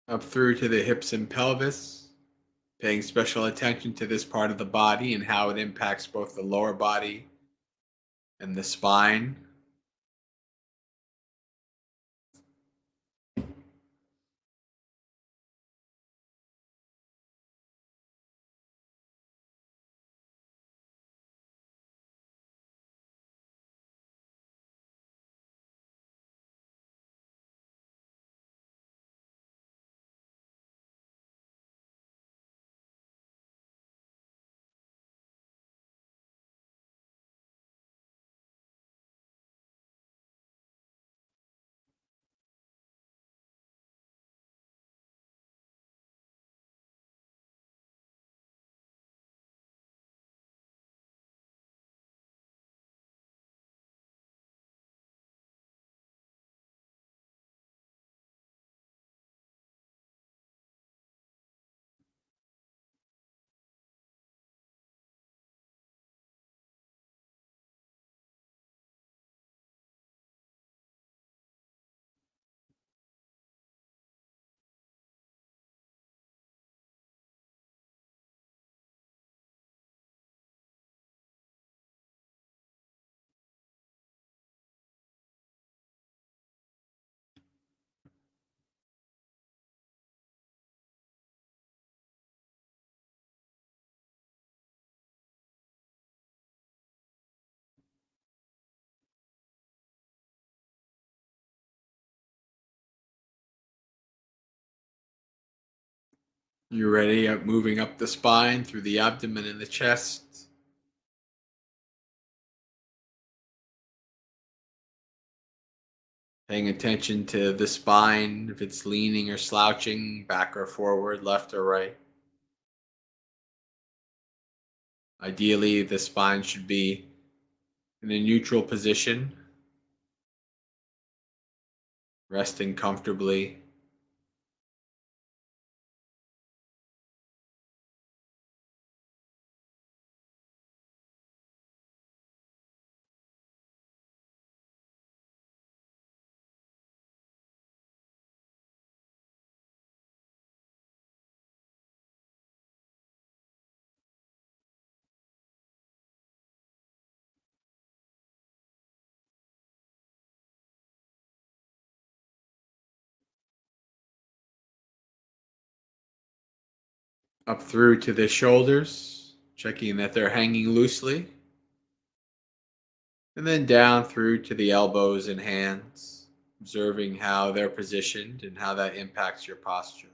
Up through to the hips and pelvis, paying special attention to this part of the body and how it impacts both the lower body and the spine. You ready? Moving up the spine through the abdomen and the chest. Paying attention to the spine, if it's leaning or slouching, back or forward, left or right. Ideally, the spine should be in a neutral position, resting comfortably. Up through to the shoulders, checking that they're hanging loosely. And then down through to the elbows and hands, observing how they're positioned and how that impacts your posture.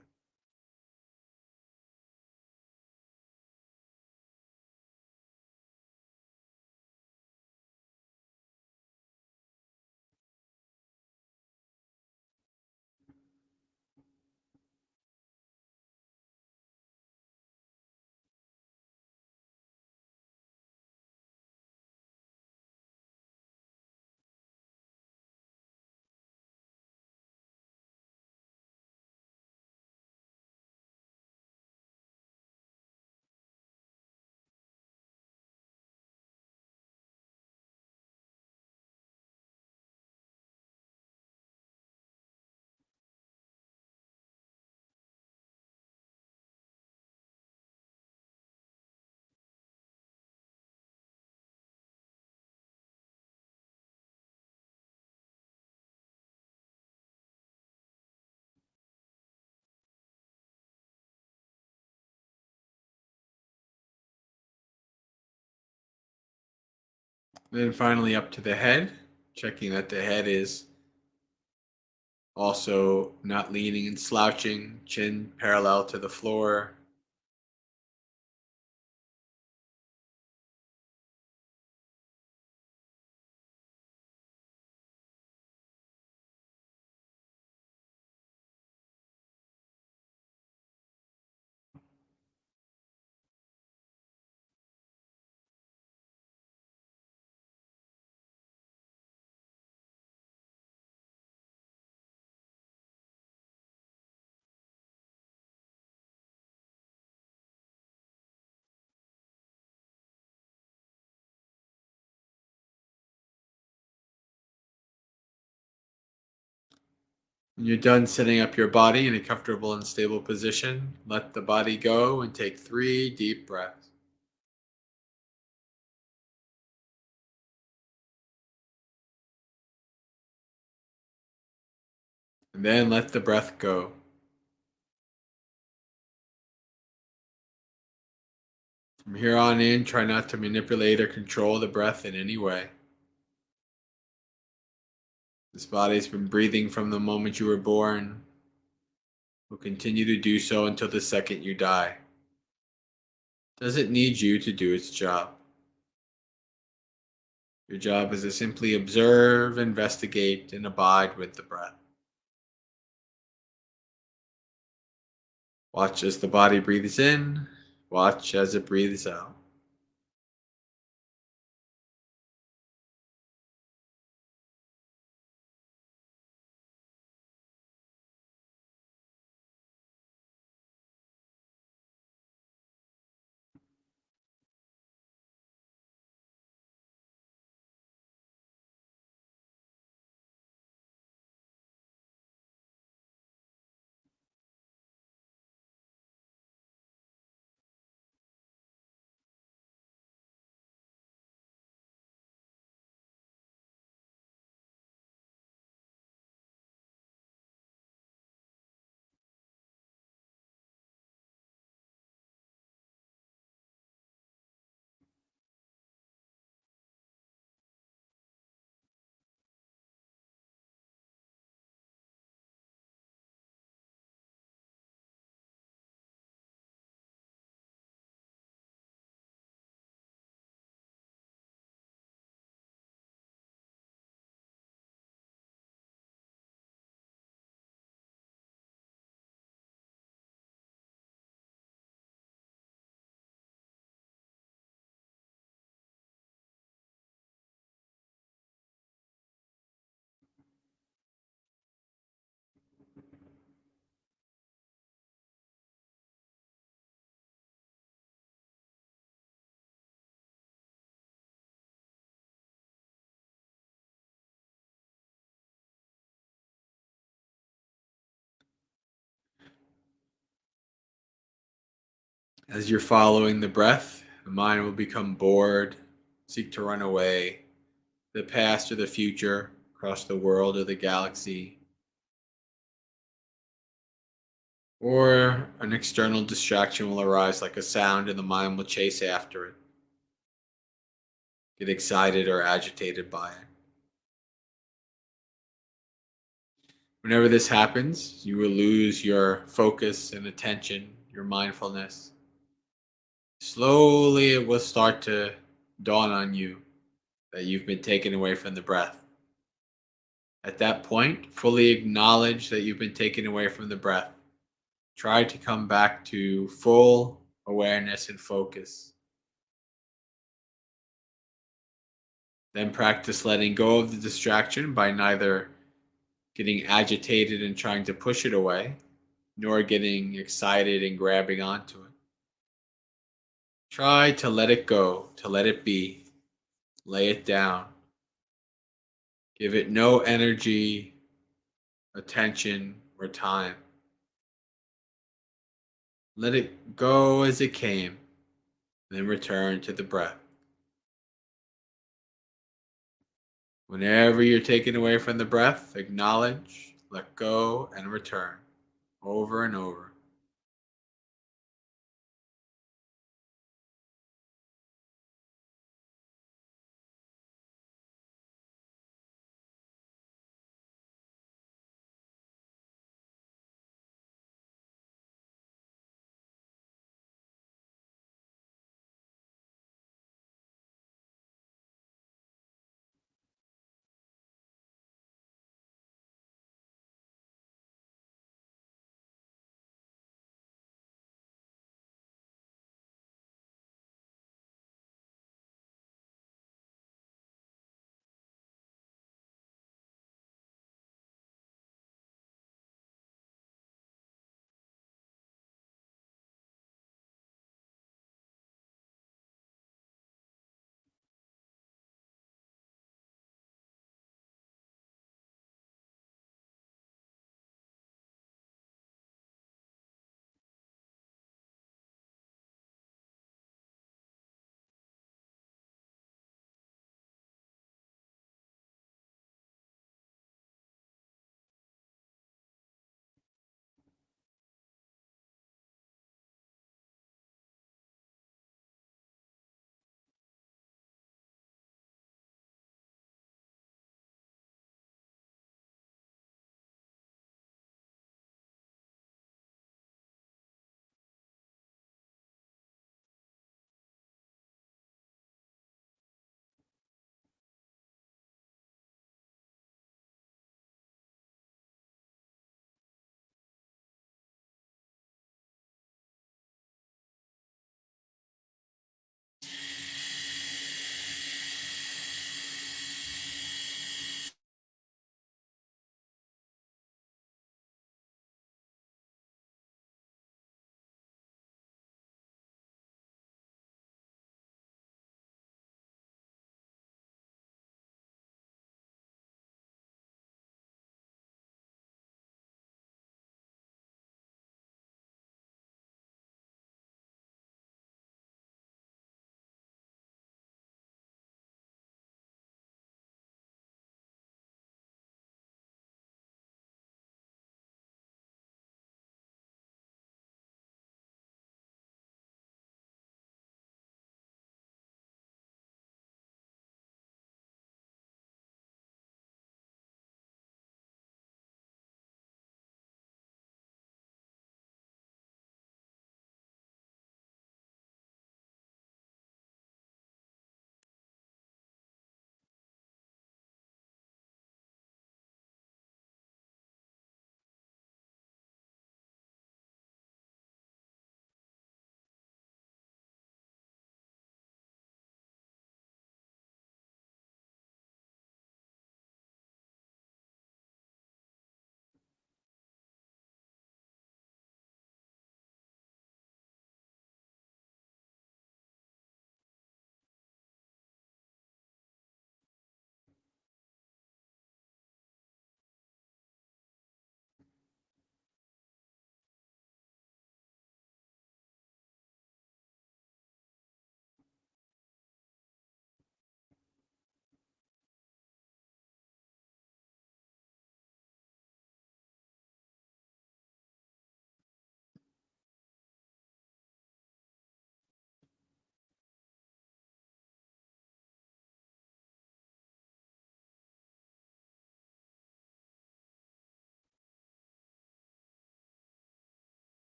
Then finally up to the head, checking that the head is also not leaning and slouching, chin parallel to the floor. When you're done setting up your body in a comfortable and stable position, let the body go and take 3 deep breaths. And then let the breath go. From here on in, try not to manipulate or control the breath in any way. This body's been breathing from the moment you were born. Will continue to do so until the second you die. Doesn't need you to do its job. Your job is to simply observe, investigate, and abide with the breath. Watch as the body breathes in. Watch as it breathes out. As you're following the breath, the mind will become bored, seek to run away, the past or the future, across the world or the galaxy, or an external distraction will arise like a sound and the mind will chase after it, get excited or agitated by it. Whenever this happens, you will lose your focus and attention, your mindfulness. Slowly, it will start to dawn on you that you've been taken away from the breath. At that point, fully acknowledge that you've been taken away from the breath. Try to come back to full awareness and focus. Then practice letting go of the distraction by neither getting agitated and trying to push it away, nor getting excited and grabbing onto it. Try to let it go, to let it be, lay it down. Give it no energy, attention, or time. Let it go as it came, then return to the breath. Whenever you're taken away from the breath, acknowledge, let go, and return over and over.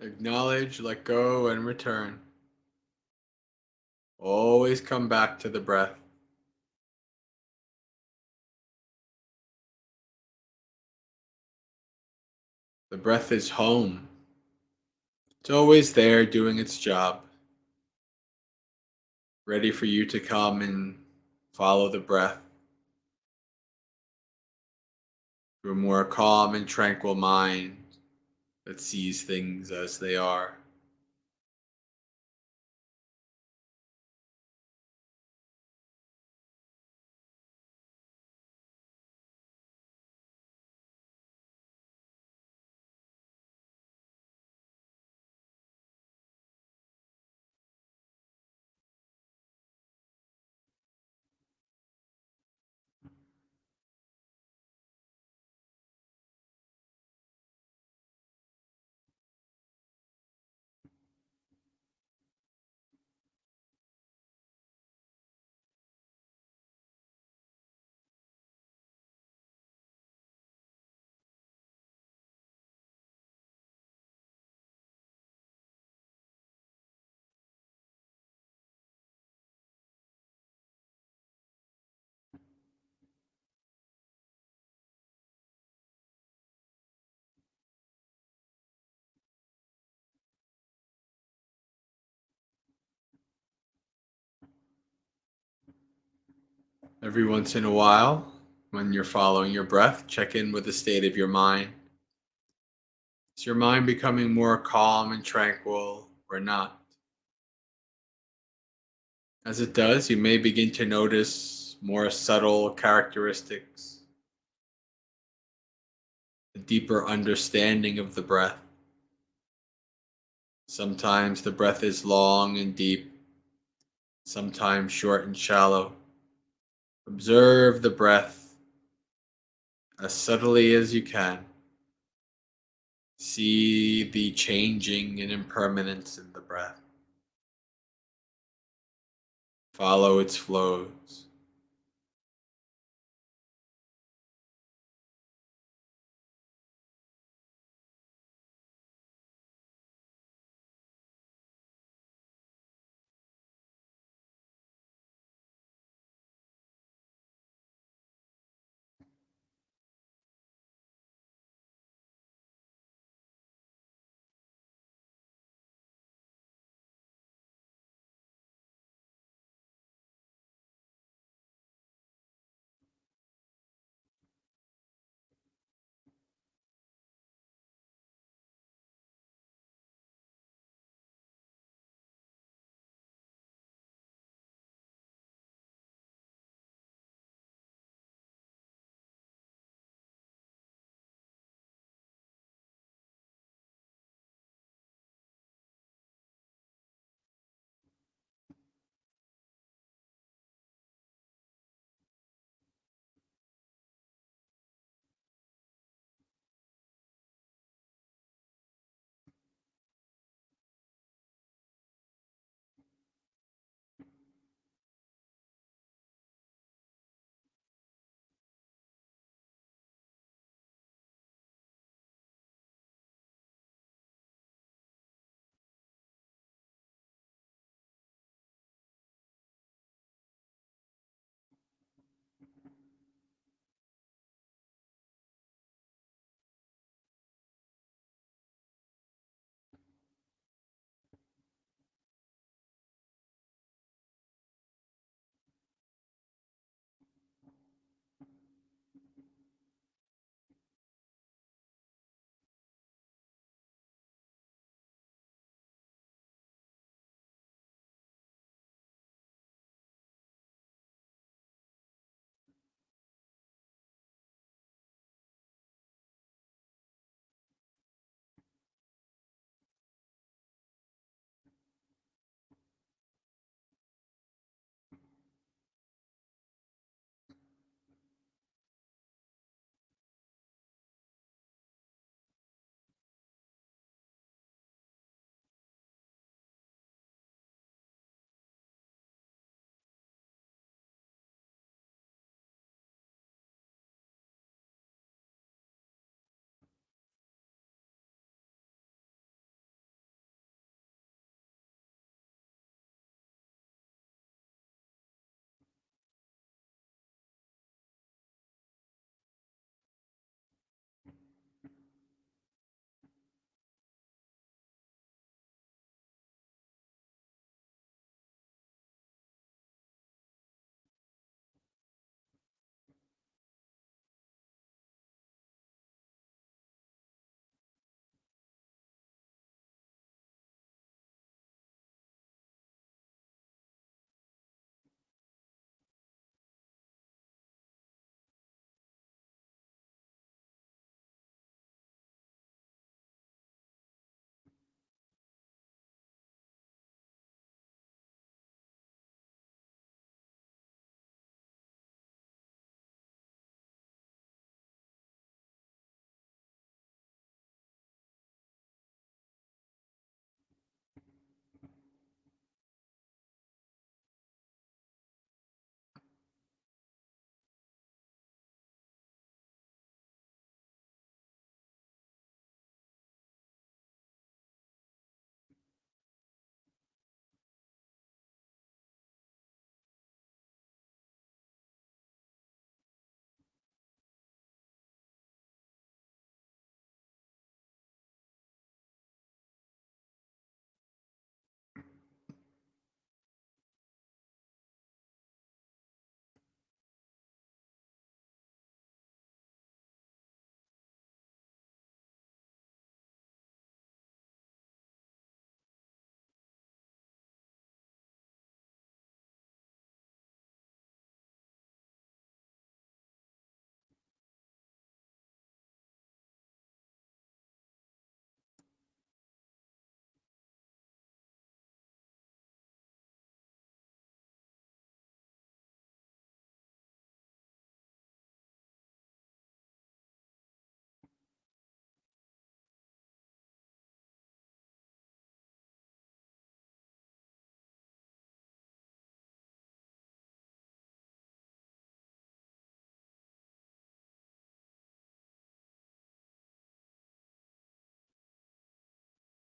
Acknowledge, let go, and return. Always come back to the breath. The breath is home. It's always there doing its job, ready for you to come and follow the breath to a more calm and tranquil mind that sees things as they are. Every once in a while, when you're following your breath, check in with the state of your mind. Is your mind becoming more calm and tranquil or not? As it does, you may begin to notice more subtle characteristics, a deeper understanding of the breath. Sometimes the breath is long and deep, sometimes short and shallow. Observe the breath as subtly as you can. See the changing and impermanence in the breath. Follow its flows.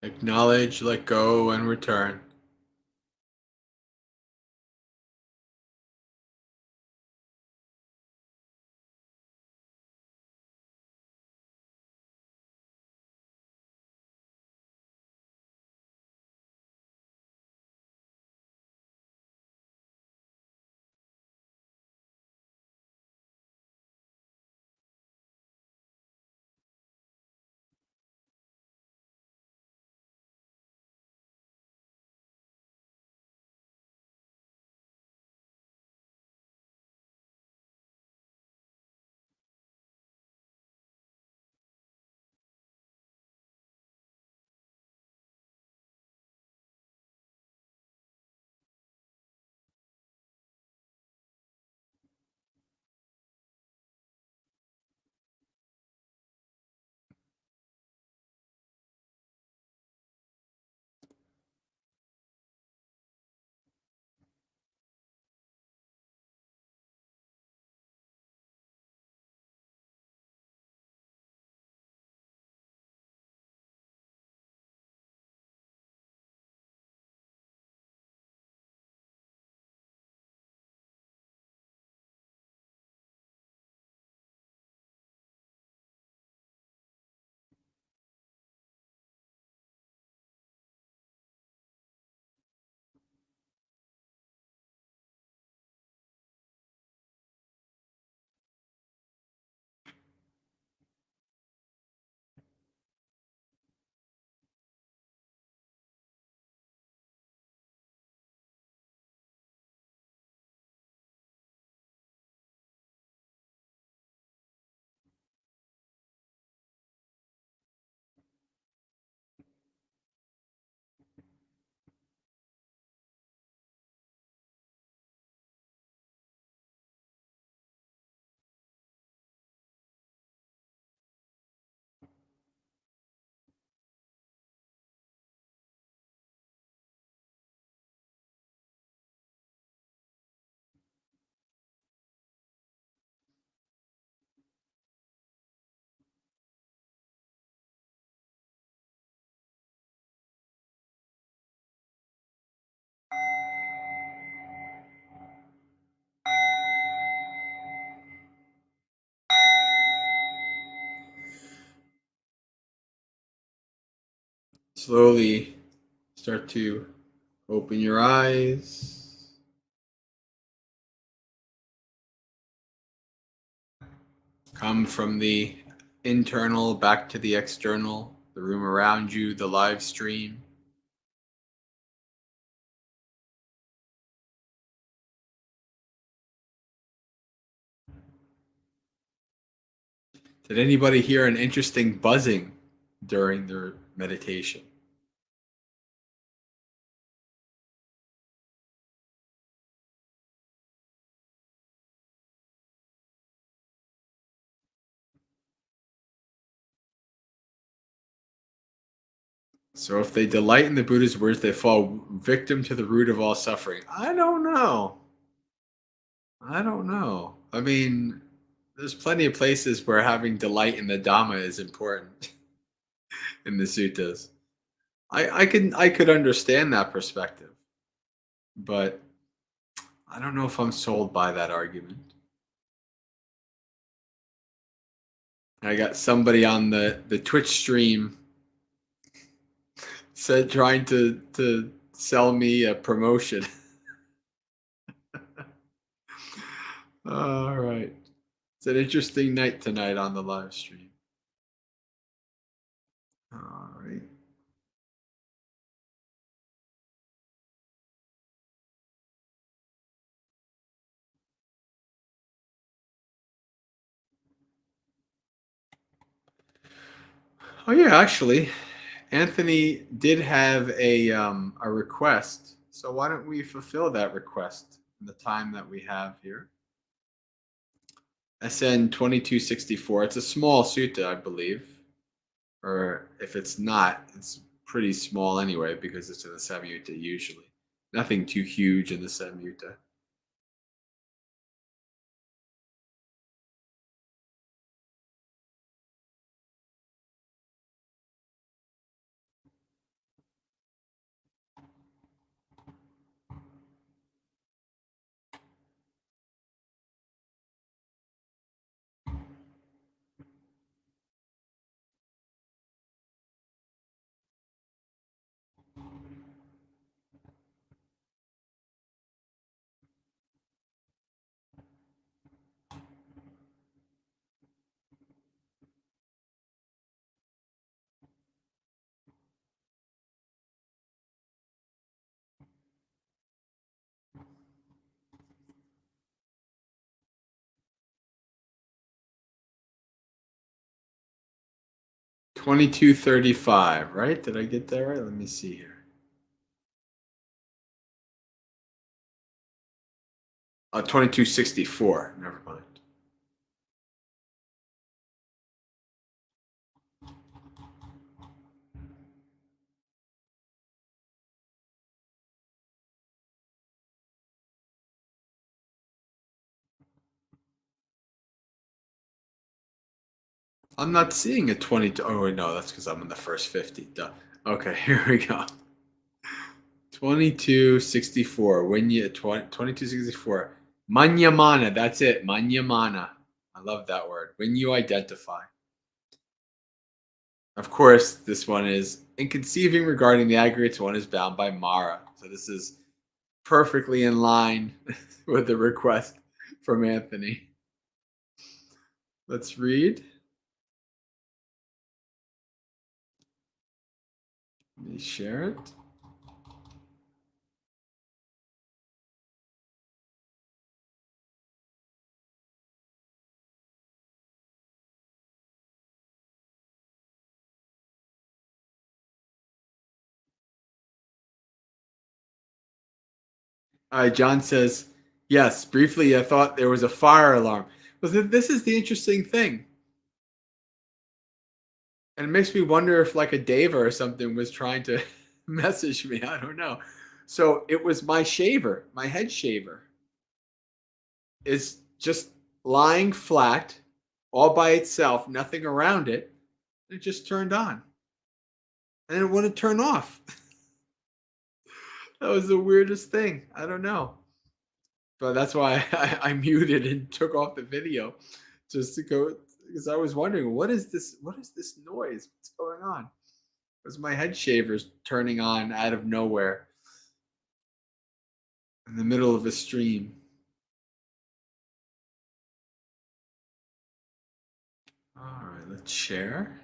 Acknowledge, let go, and return. Slowly start to open your eyes. Come from the internal back to the external, the room around you, the live stream. Did anybody hear an interesting buzzing during their meditation? So if they delight in the Buddha's words, they fall victim to the root of all suffering. I don't know. I don't know. I mean, there's plenty of places where having delight in the Dhamma is important in the suttas. I could understand that perspective, but I don't know if I'm sold by that argument. I got somebody on the Twitch stream said trying to sell me a promotion. All right. It's an interesting night tonight on the live stream. All right. Oh yeah, actually, Anthony did have a request. So why don't we fulfill that request in the time that we have here? SN 2264. It's a small sutta, I believe. Or if it's not, it's pretty small anyway because it's in the Samyutta usually. Nothing too huge in the Samyutta. 2235, right? Did I get that right? Let me see here. 2264. Never mind. I'm not seeing a 22. Oh, wait, no, that's because I'm in the first 50. Duh. Okay, here we go. 2264. When you 2264. Manyamana. That's it. Manyamana. I love that word. When you identify. Of course, this one is in conceiving regarding the aggregates, one is bound by Mara. So this is perfectly in line with the request from Anthony. Let's read. Let me share it. John says, yes, briefly, I thought there was a fire alarm. But this is the interesting thing. And it makes me wonder if like a Deva or something was trying to message me. I don't know. So it was my shaver, my head shaver, is just lying flat all by itself, nothing around it. It just turned on. And it wouldn't turn off. That was the weirdest thing. I don't know. But that's why I muted and took off the video just to go, because I was wondering what is this noise? What's going on? It was my head shavers turning on out of nowhere in the middle of a stream. All right, let's share.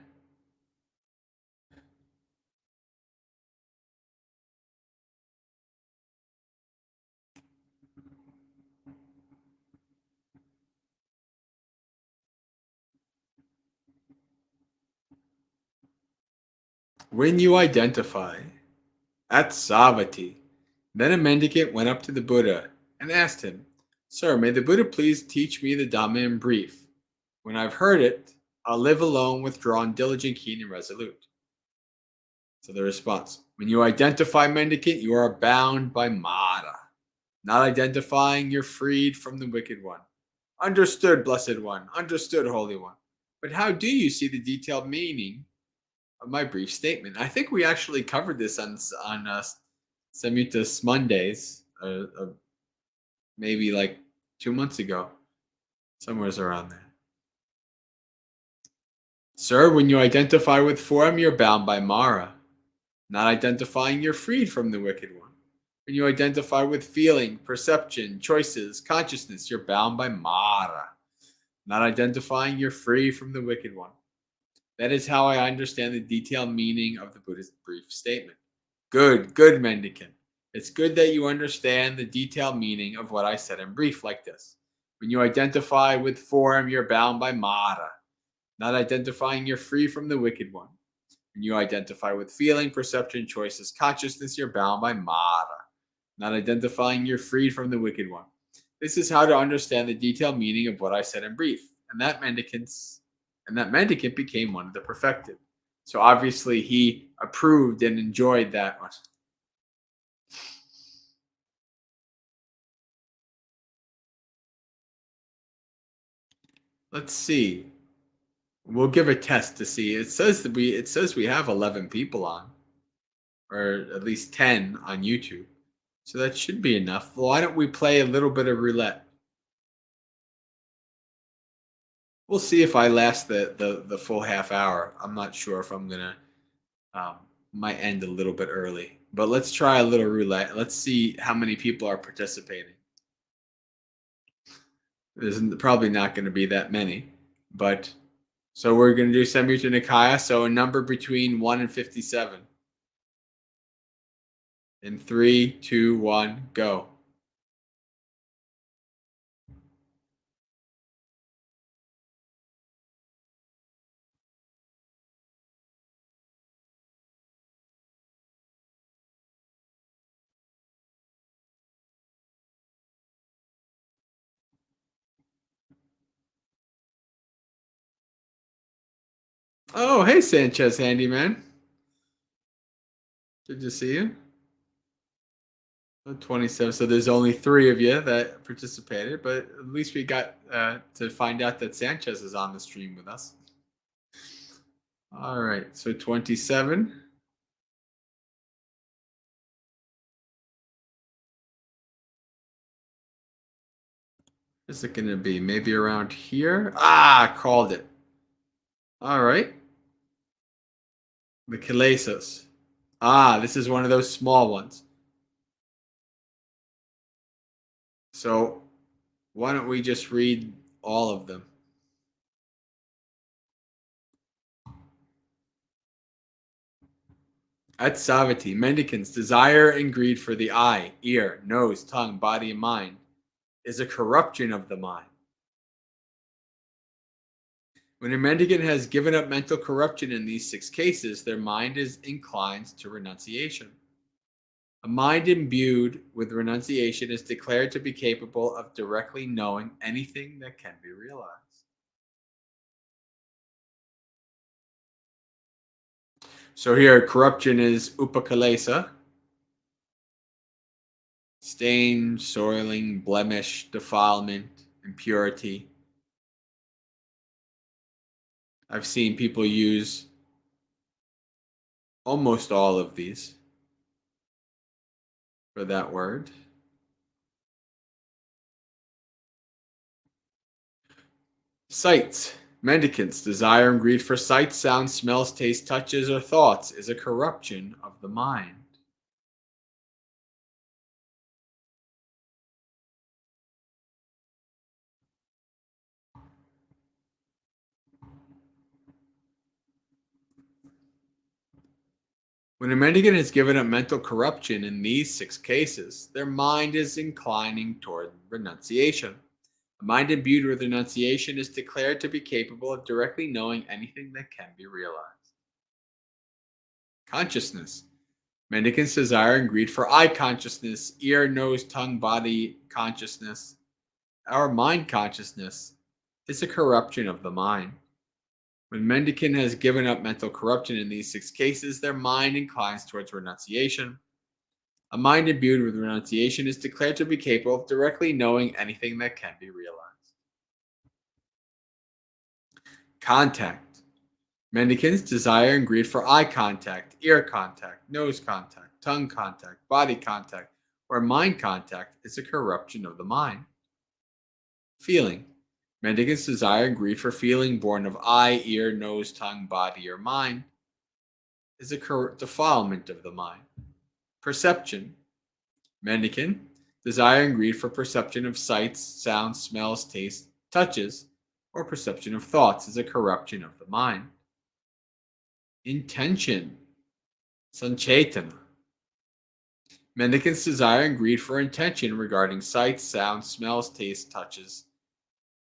When you identify at Savatthi, then a mendicant went up to the Buddha and asked him, Sir, may the Buddha please teach me the Dhamma in brief. When I've heard it, I'll live alone, withdrawn, diligent, keen, and resolute. So the response, when you identify mendicant, you are bound by Mara. Not identifying, you're freed from the wicked one. Understood, blessed one. Understood, holy one. But how do you see the detailed meaning of my brief statement? I think we actually covered this on Samyutta's Mondays, maybe like 2 months ago, somewhere's around there. Sir, when you identify with form, you're bound by Mara. Not identifying, you're freed from the wicked one. When you identify with feeling, perception, choices, consciousness, you're bound by Mara. Not identifying, you're free from the wicked one. That is how I understand the detailed meaning of the Buddha's brief statement. Good, good, mendicant. It's good that you understand the detailed meaning of what I said in brief like this. When you identify with form, you're bound by Mara. Not identifying, you're free from the wicked one. When you identify with feeling, perception, choices, consciousness, you're bound by Mara. Not identifying, you're freed from the wicked one. This is how to understand the detailed meaning of what I said in brief. And that mendicant became one of the perfected. So obviously he approved and enjoyed that one. Let's see. We'll give a test to see. It says we have 11 people on, or at least 10 on YouTube. So that should be enough. Why don't we play a little bit of roulette? We'll see if I last the full half hour. I'm not sure if I'm gonna might end a little bit early, but let's try a little roulette. Let's see how many people are participating. There's probably not going to be that many, but so we're going to do Samyutta Nikaya. So a number between 1 and 57. In 3, 2, 1, go. Oh, hey, Sanchez Handyman. Good to see you. 27. So there's only 3 of you that participated, but at least we got to find out that Sanchez is on the stream with us. All right. So 27. Is it going to be maybe around here? Ah, called it. All right. The kilesas. Ah, this is one of those small ones. So why don't we just read all of them? At Savati, mendicants' desire and greed for the eye, ear, nose, tongue, body, and mind is a corruption of the mind. When a mendicant has given up mental corruption in these 6 cases, their mind is inclined to renunciation. A mind imbued with renunciation is declared to be capable of directly knowing anything that can be realized. So here, corruption is upakalesa, stain, soiling, blemish, defilement, impurity. I've seen people use almost all of these for that word. Sights. Mendicants' desire and greed for sights, sounds, smells, tastes, touches, or thoughts is a corruption of the mind. When a mendicant has given up mental corruption in these 6 cases, their mind is inclining toward renunciation. A mind imbued with renunciation is declared to be capable of directly knowing anything that can be realized. Consciousness. Mendicants' desire and greed for eye consciousness, ear, nose, tongue, body consciousness, our mind consciousness is a corruption of the mind. When mendicant has given up mental corruption in these 6 cases, their mind inclines towards renunciation. A mind imbued with renunciation is declared to be capable of directly knowing anything that can be realized. Contact. Mendicants' desire and greed for eye contact, ear contact, nose contact, tongue contact, body contact, or mind contact is a corruption of the mind. Feeling. Mendicants' desire and greed for feeling born of eye, ear, nose, tongue, body, or mind is a defilement of the mind. Perception. Mendicant desire and greed for perception of sights, sounds, smells, tastes, touches, or perception of thoughts is a corruption of the mind. Intention. Sanchetana. Mendicants' desire and greed for intention regarding sights, sounds, smells, tastes, touches,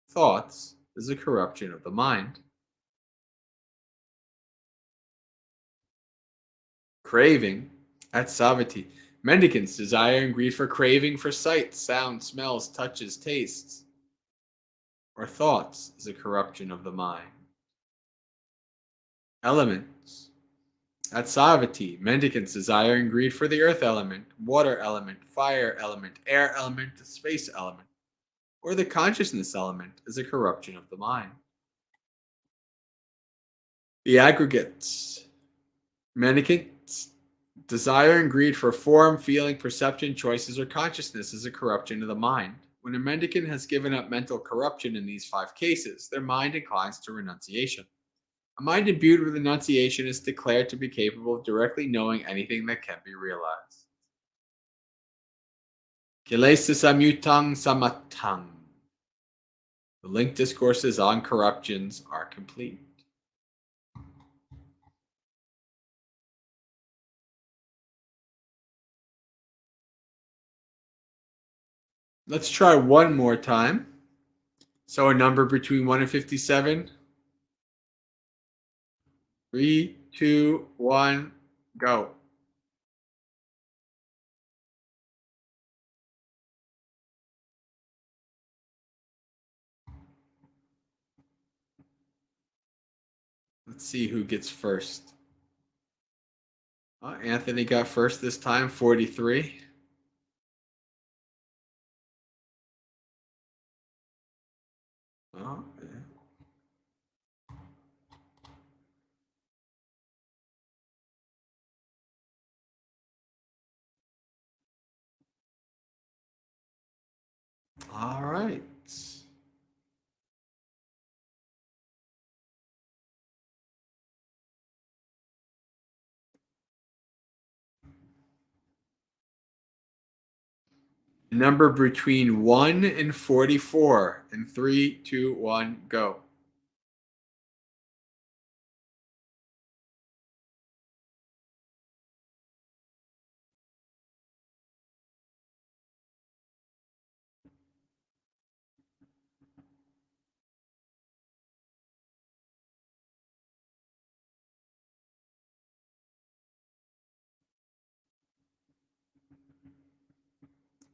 thoughts is a corruption of the mind. Craving. At Savati. Mendicants' desire and greed for craving for sights, sounds, smells, touches, tastes, or thoughts is a corruption of the mind. Elements. At Savati, mendicants' desire and greed for the earth element, water element, fire element, air element, space element, or the consciousness element is a corruption of the mind. The aggregates. Mendicants' desire and greed for form, feeling, perception, choices, or consciousness is a corruption of the mind. When a mendicant has given up mental corruption in these 5 cases, their mind inclines to renunciation. A mind imbued with renunciation is declared to be capable of directly knowing anything that can be realized. Kilesa samyutang samatang. The linked discourses on corruptions are complete. Let's try one more time. So a number between 1 and 57. 3, 2, 1, go. Let's see who gets first. Anthony got first this time, 43. Oh, yeah. All right. Number between 1 and 44. In 3, 2, 1, go.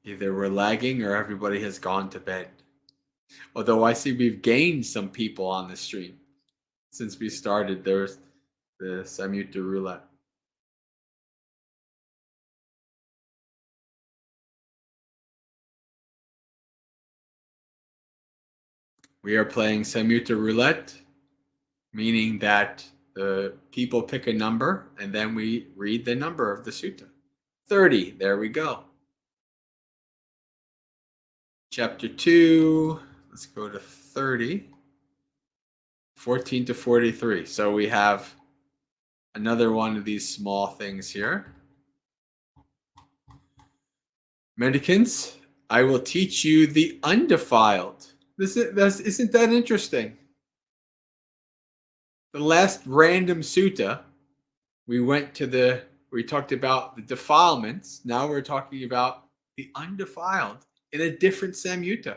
Either we're lagging or everybody has gone to bed. Although I see we've gained some people on the stream since we started. There's the Samyutta Roulette. We are playing Samyutta Roulette, meaning that the people pick a number and then we read the number of the sutta. 30, there we go. Chapter 2, let's go to 30. 14 to 43. So we have another one of these small things here. Mendicants, I will teach you the undefiled. Isn't that interesting? The last random sutta, we talked about the defilements. Now we're talking about the undefiled in a different Samyutta.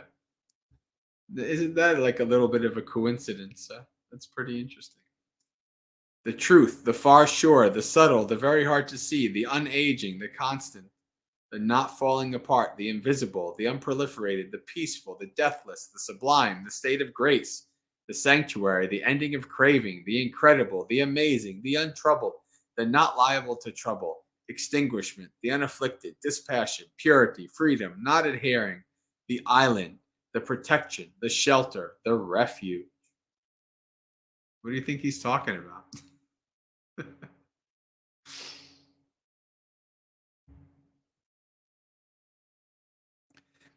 Isn't that like a little bit of a coincidence? That's pretty interesting. The truth, the far shore, the subtle, the very hard to see, the unaging, the constant, the not falling apart, the invisible, the unproliferated, the peaceful, the deathless, the sublime, the state of grace, the sanctuary, the ending of craving, the incredible, the amazing, the untroubled, the not liable to trouble, extinguishment, the unafflicted, dispassion, purity, freedom, not adhering, the island, the protection, the shelter, the refuge. What do you think he's talking about?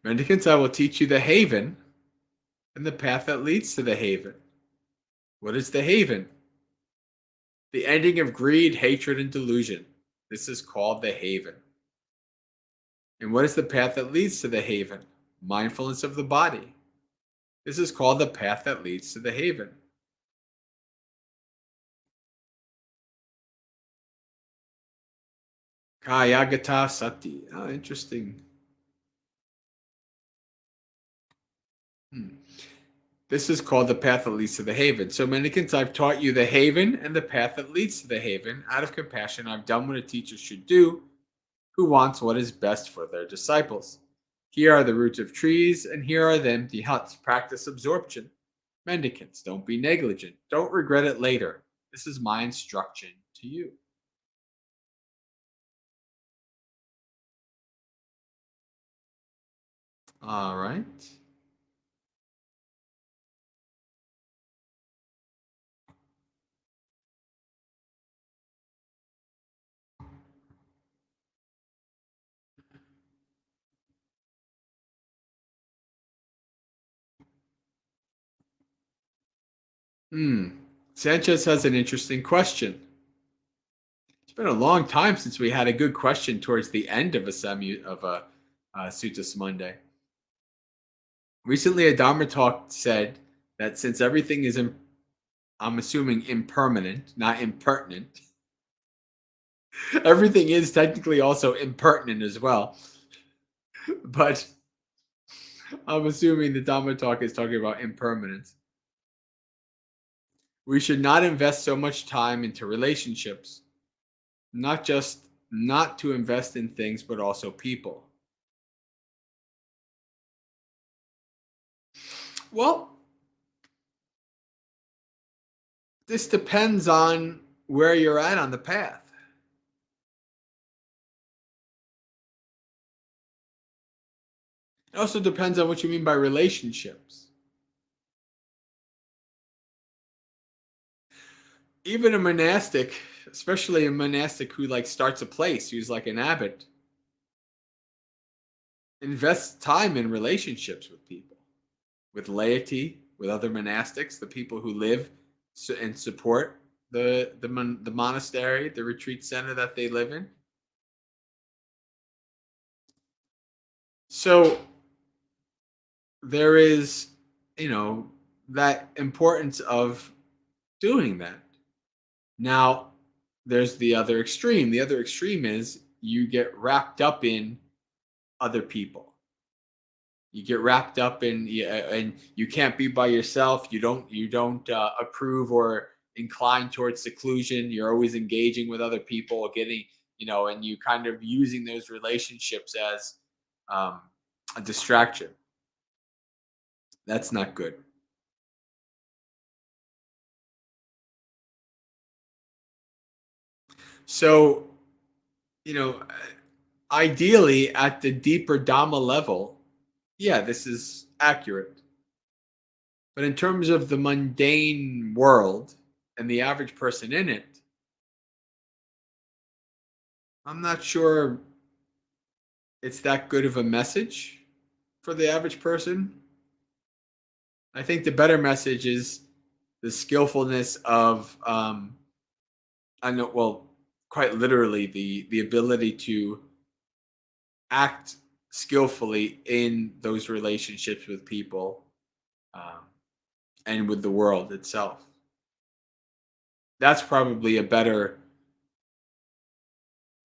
Mendicants, I will teach you the haven and the path that leads to the haven. What is the haven? The ending of greed, hatred, and delusion. This is called the haven. And what is the path that leads to the haven? Mindfulness of the body. This is called the path that leads to the haven. Kayagata sati. Oh, interesting. This is called the path that leads to the haven. So, mendicants, I've taught you the haven and the path that leads to the haven. Out of compassion, I've done what a teacher should do who wants what is best for their disciples. Here are the roots of trees, and here are the empty huts. Practice absorption. Mendicants, don't be negligent. Don't regret it later. This is my instruction to you. All right. Sanchez has an interesting question. It's been a long time since we had a good question towards the end of a Suttas Monday. Recently, a Dhamma talk said that since everything is, I'm assuming, impermanent, not impertinent, everything is technically also impertinent as well. But I'm assuming the Dhamma talk is talking about impermanence. We should not invest so much time into relationships, not just not to invest in things, but also people. Well, This depends on where you're at on the path. It also depends on what you mean by relationships. Even a monastic, especially a monastic who like starts a place, who's like an abbot, invests time in relationships with people, with laity, with other monastics, the people who live and support the monastery, the retreat center that they live in. So there is, that importance of doing that. Now, there's the other extreme. The other extreme is you get wrapped up in other people. You get wrapped up in, and you can't be by yourself. You don't approve or incline towards seclusion. You're always engaging with other people, getting, and you kind of using those relationships as um, a distraction. That's not good. So, you know, ideally at the deeper Dhamma level, yeah, this is accurate. But in terms of the mundane world and the average person in it, I'm not sure it's that good of a message for the average person. I think the better message is the skillfulness of, I know, well, quite literally the ability to act skillfully in those relationships with people, um, and with the world itself. That's probably a better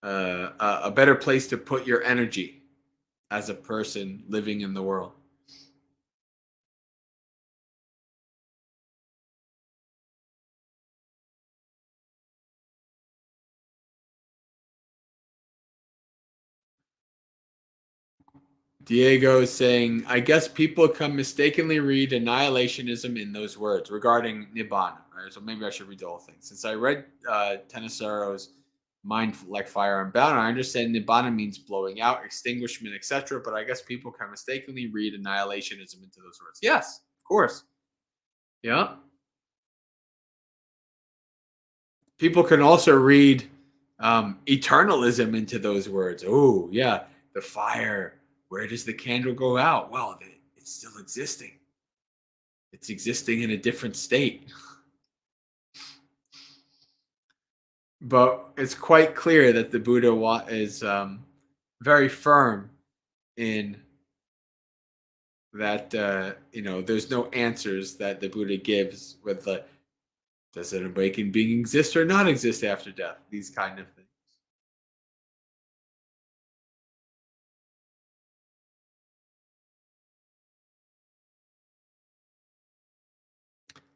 place to put your energy as a person living in the world. Diego is saying, I guess people can mistakenly read annihilationism in those words regarding Nibbana. Right? So maybe I should read the whole thing. Since I read Tenisaro's Mind Like Fire Unbound, I understand Nibbana means blowing out, extinguishment, etc. But I guess people can mistakenly read annihilationism into those words. Yes, of course. Yeah. People can also read eternalism into those words. Oh, yeah, the fire. Where does the candle go out? Well, it's still existing. It's existing in a different state. But it's quite clear that the Buddha is very firm in that, there's no answers that the Buddha gives with the does an awakened being exist or not exist after death? These kind of things.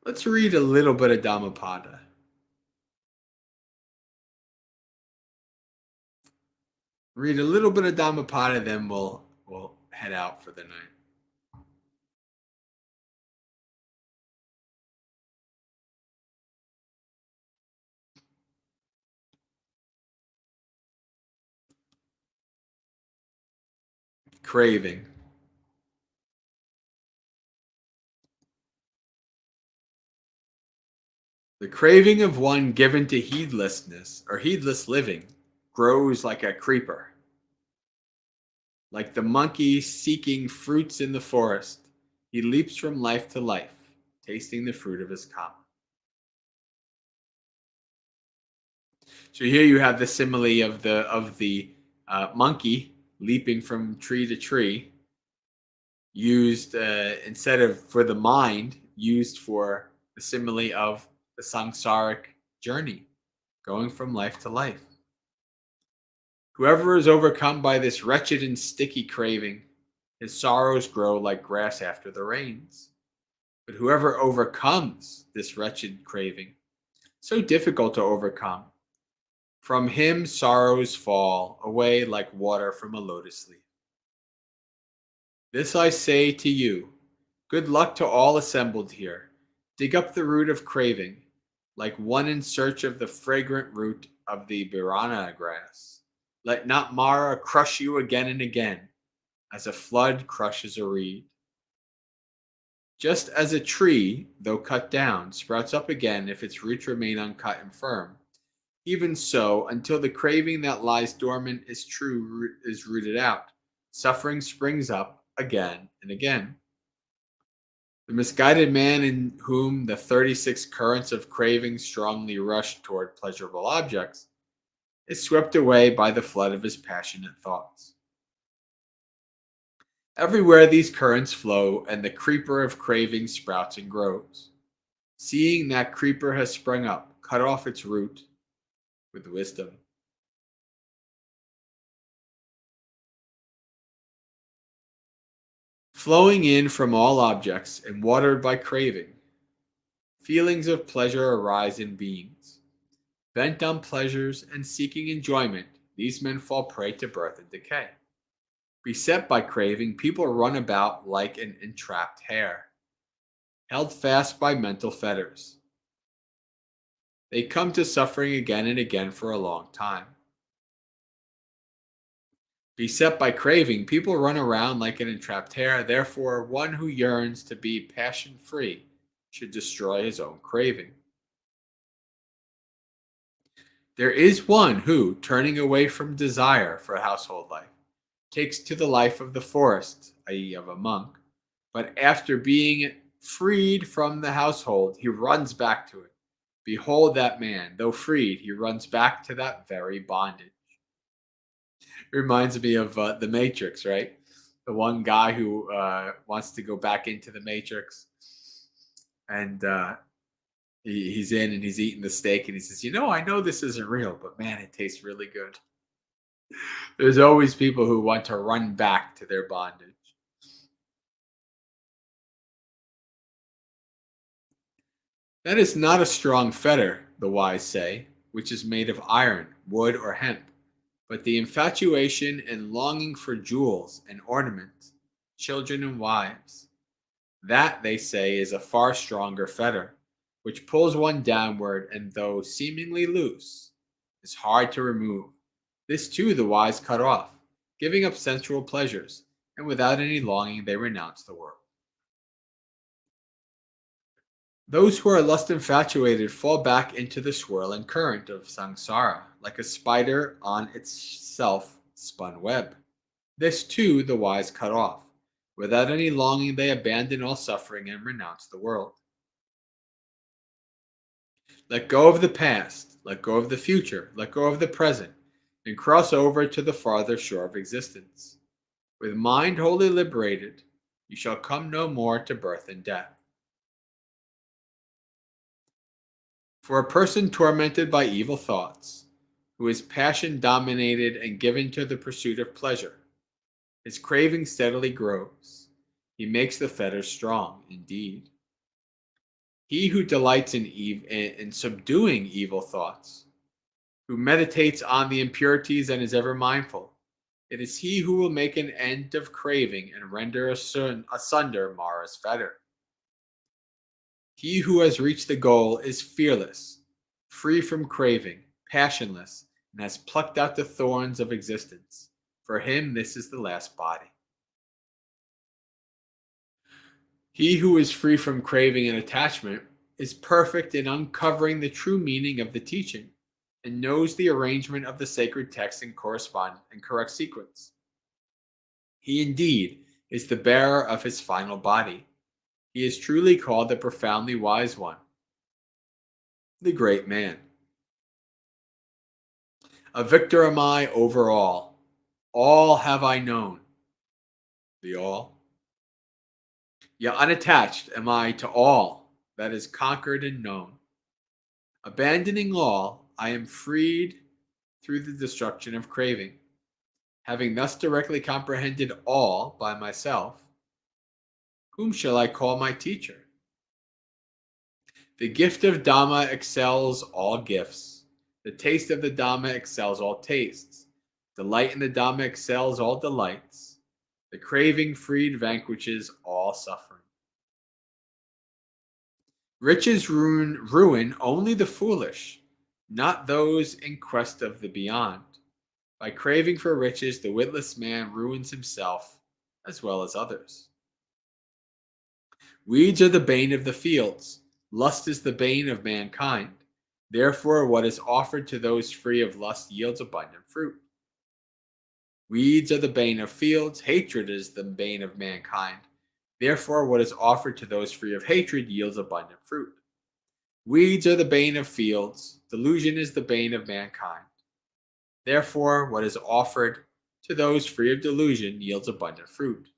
Let's read a little bit of Dhammapada. Read a little bit of Dhammapada, then we'll head out for the night. Craving. The craving of one given to heedlessness or heedless living grows like a creeper. Like the monkey seeking fruits in the forest, he leaps from life to life, tasting the fruit of his karma. So here you have the simile of the monkey leaping from tree to tree, used instead of for the mind, used for the simile of the samsaric journey, going from life to life. Whoever is overcome by this wretched and sticky craving, his sorrows grow like grass after the rains. But whoever overcomes this wretched craving, so difficult to overcome, from him sorrows fall away like water from a lotus leaf. This I say to you, good luck to all assembled here. Dig up the root of craving, like one in search of the fragrant root of the birana grass. Let not Mara crush you again and again, as a flood crushes a reed. Just as a tree, though cut down, sprouts up again if its roots remain uncut and firm, even so, until the craving that lies dormant is rooted out, suffering springs up again and again. The misguided man in whom the 36 currents of craving strongly rush toward pleasurable objects is swept away by the flood of his passionate thoughts. Everywhere these currents flow, and the creeper of craving sprouts and grows. Seeing that creeper has sprung up, cut off its root with wisdom. Flowing in from all objects and watered by craving, feelings of pleasure arise in beings. Bent on pleasures and seeking enjoyment, these men fall prey to birth and decay. Beset by craving, people run about like an entrapped hare, held fast by mental fetters. They come to suffering again and again for a long time. Beset by craving, people run around like an entrapped hare. Therefore, one who yearns to be passion-free should destroy his own craving. There is one who, turning away from desire for household life, takes to the life of the forest, i.e., of a monk, but after being freed from the household, he runs back to it. Behold that man, though freed, he runs back to that very bondage. It reminds me of The Matrix, right? The one guy who wants to go back into the Matrix, and he's in and he's eating the steak, and he says, I know this isn't real, but man, it tastes really good. There's always people who want to run back to their bondage. That is not a strong fetter, the wise say, which is made of iron, wood, or hemp, but the infatuation and longing for jewels and ornaments, children and wives. That, they say, is a far stronger fetter, which pulls one downward and, though seemingly loose, is hard to remove. This too the wise cut off, giving up sensual pleasures, and without any longing they renounce the world. Those who are lust infatuated fall back into the swirling current of samsara, like a spider on its self-spun web. This too the wise cut off. Without any longing they abandon all suffering and renounce the world. Let go of the past, let go of the future, let go of the present, and cross over to the farther shore of existence. With mind wholly liberated, you shall come no more to birth and death. For a person tormented by evil thoughts, who is passion dominated and given to the pursuit of pleasure, his craving steadily grows. He makes the fetters strong, indeed. He who delights in subduing evil thoughts, who meditates on the impurities and is ever mindful, it is he who will make an end of craving and render asunder Mara's fetter. He who has reached the goal is fearless, free from craving, passionless, and has plucked out the thorns of existence. For him, this is the last body. He who is free from craving and attachment is perfect in uncovering the true meaning of the teaching and knows the arrangement of the sacred text in correct sequence. He indeed is the bearer of his final body. He is truly called the profoundly wise one, the great man. A victor am I over all. All have I known. The all. Yet unattached am I to all that is conquered and known. Abandoning all, I am freed through the destruction of craving. Having thus directly comprehended all by myself, whom shall I call my teacher? The gift of Dhamma excels all gifts. The taste of the Dhamma excels all tastes. Delight in the Dhamma excels all delights. The craving freed vanquishes all suffering. Riches ruin only the foolish, not those in quest of the beyond. By craving for riches, the witless man ruins himself as well as others. Weeds are the bane of the fields. Lust is the bane of mankind. Therefore, what is offered to those free of lust yields abundant fruit. Weeds are the bane of fields. Hatred is the bane of mankind. Therefore, what is offered to those free of hatred yields abundant fruit. Weeds are the bane of fields. Delusion is the bane of mankind. Therefore, what is offered to those free of delusion yields abundant fruit.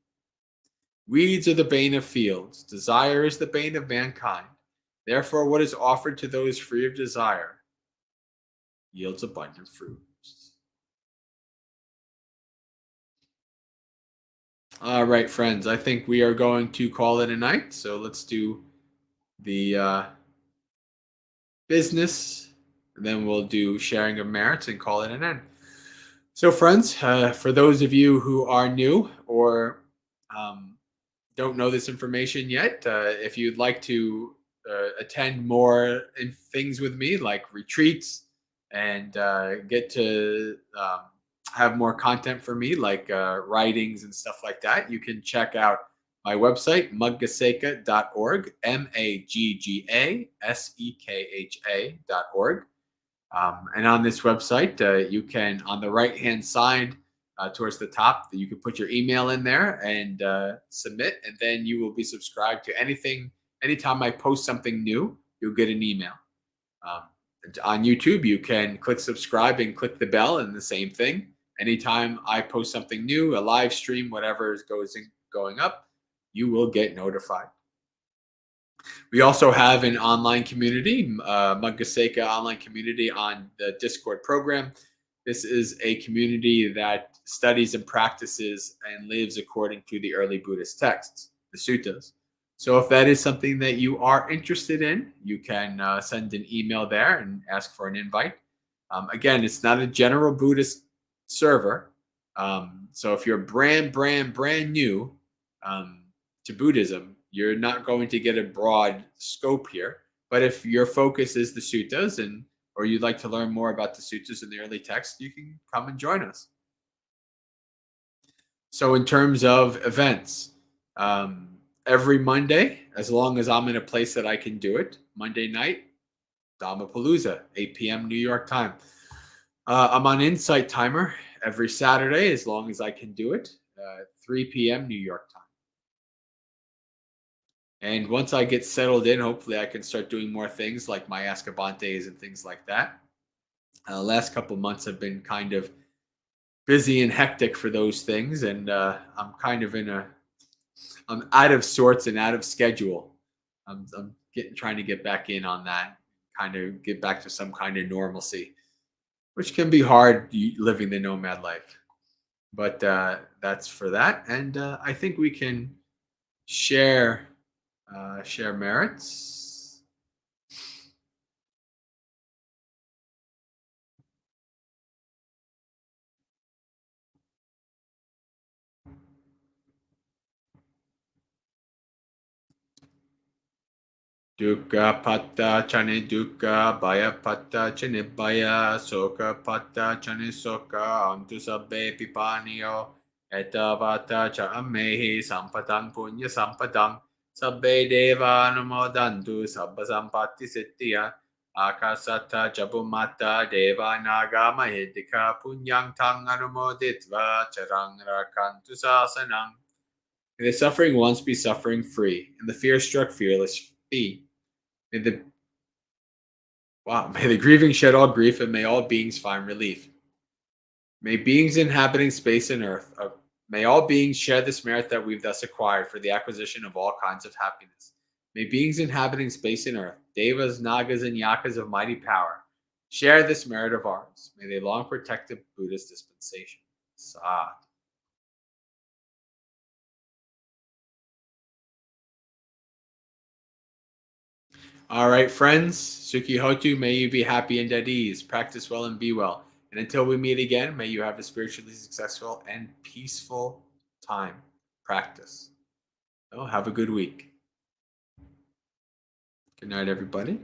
Weeds are the bane of fields. Desire is the bane of mankind. Therefore, what is offered to those free of desire yields abundant fruit. All right, friends, I think we are going to call it a night. So let's do the business, and then we'll do sharing of merits and call it an end. So, friends, for those of you who are new or don't know this information yet, if you'd like to attend more things with me, like retreats, and get to have more content for me, like writings and stuff like that, you can check out my website, maggasekha.org, MAGGASEKHA.org. And on this website, you can, on the right-hand side, towards the top, you can put your email in there and submit, and then you will be subscribed to anything. Anytime I post something new, you'll get an email. On YouTube, you can click subscribe and click the bell, and the same thing. Anytime I post something new, a live stream, whatever is going up, you will get notified. We also have an online community, Maggasekha online community on the Discord program. This is a community that studies and practices and lives according to the early Buddhist texts, the suttas. So if that is something that you are interested in, you can send an email there and ask for an invite. Again, it's not a general Buddhist server. So if you're brand new to Buddhism, you're not going to get a broad scope here. But if your focus is the suttas or you'd like to learn more about the suttas and the early texts, you can come and join us. So in terms of events, every Monday, as long as I'm in a place that I can do it, Monday night, Dhammapalooza, 8 p.m. New York time. I'm on Insight Timer every Saturday, as long as I can do it, 3 p.m. New York time. And once I get settled in, hopefully I can start doing more things like my Askabantes and things like that. Last couple months have been kind of busy and hectic for those things, and I'm kind of I'm out of sorts and out of schedule. I'm trying to get back in on that, kind of get back to some kind of normalcy, which can be hard living the nomad life. But that's for that, and I think we can share merits. Dukkha patta chane dukkha, bhaya patta chane bhaya, soka patta chane soka, antu sabbe pipaniyo, etavata cha ammehi sampatang punya sampadang, sabbe deva anumodantu sabba sampatti siddhya, akasata jabumata deva naga mahedika punyang tang anumoditva charang rakantu sasanang. May the suffering once be suffering free, and the fear-struck fearless be. May the grieving shed all grief, and may all beings find relief. May beings inhabiting space and earth, may all beings share this merit that we've thus acquired for the acquisition of all kinds of happiness. May beings inhabiting space and earth, devas, nagas, and yakas of mighty power, share this merit of ours. May they long protect the Buddhist dispensation. Sad. All right, friends. Suki Hotu, may you be happy and at ease. Practice well and be well. And until we meet again, may you have a spiritually successful and peaceful time. Practice. So have a good week. Good night, everybody.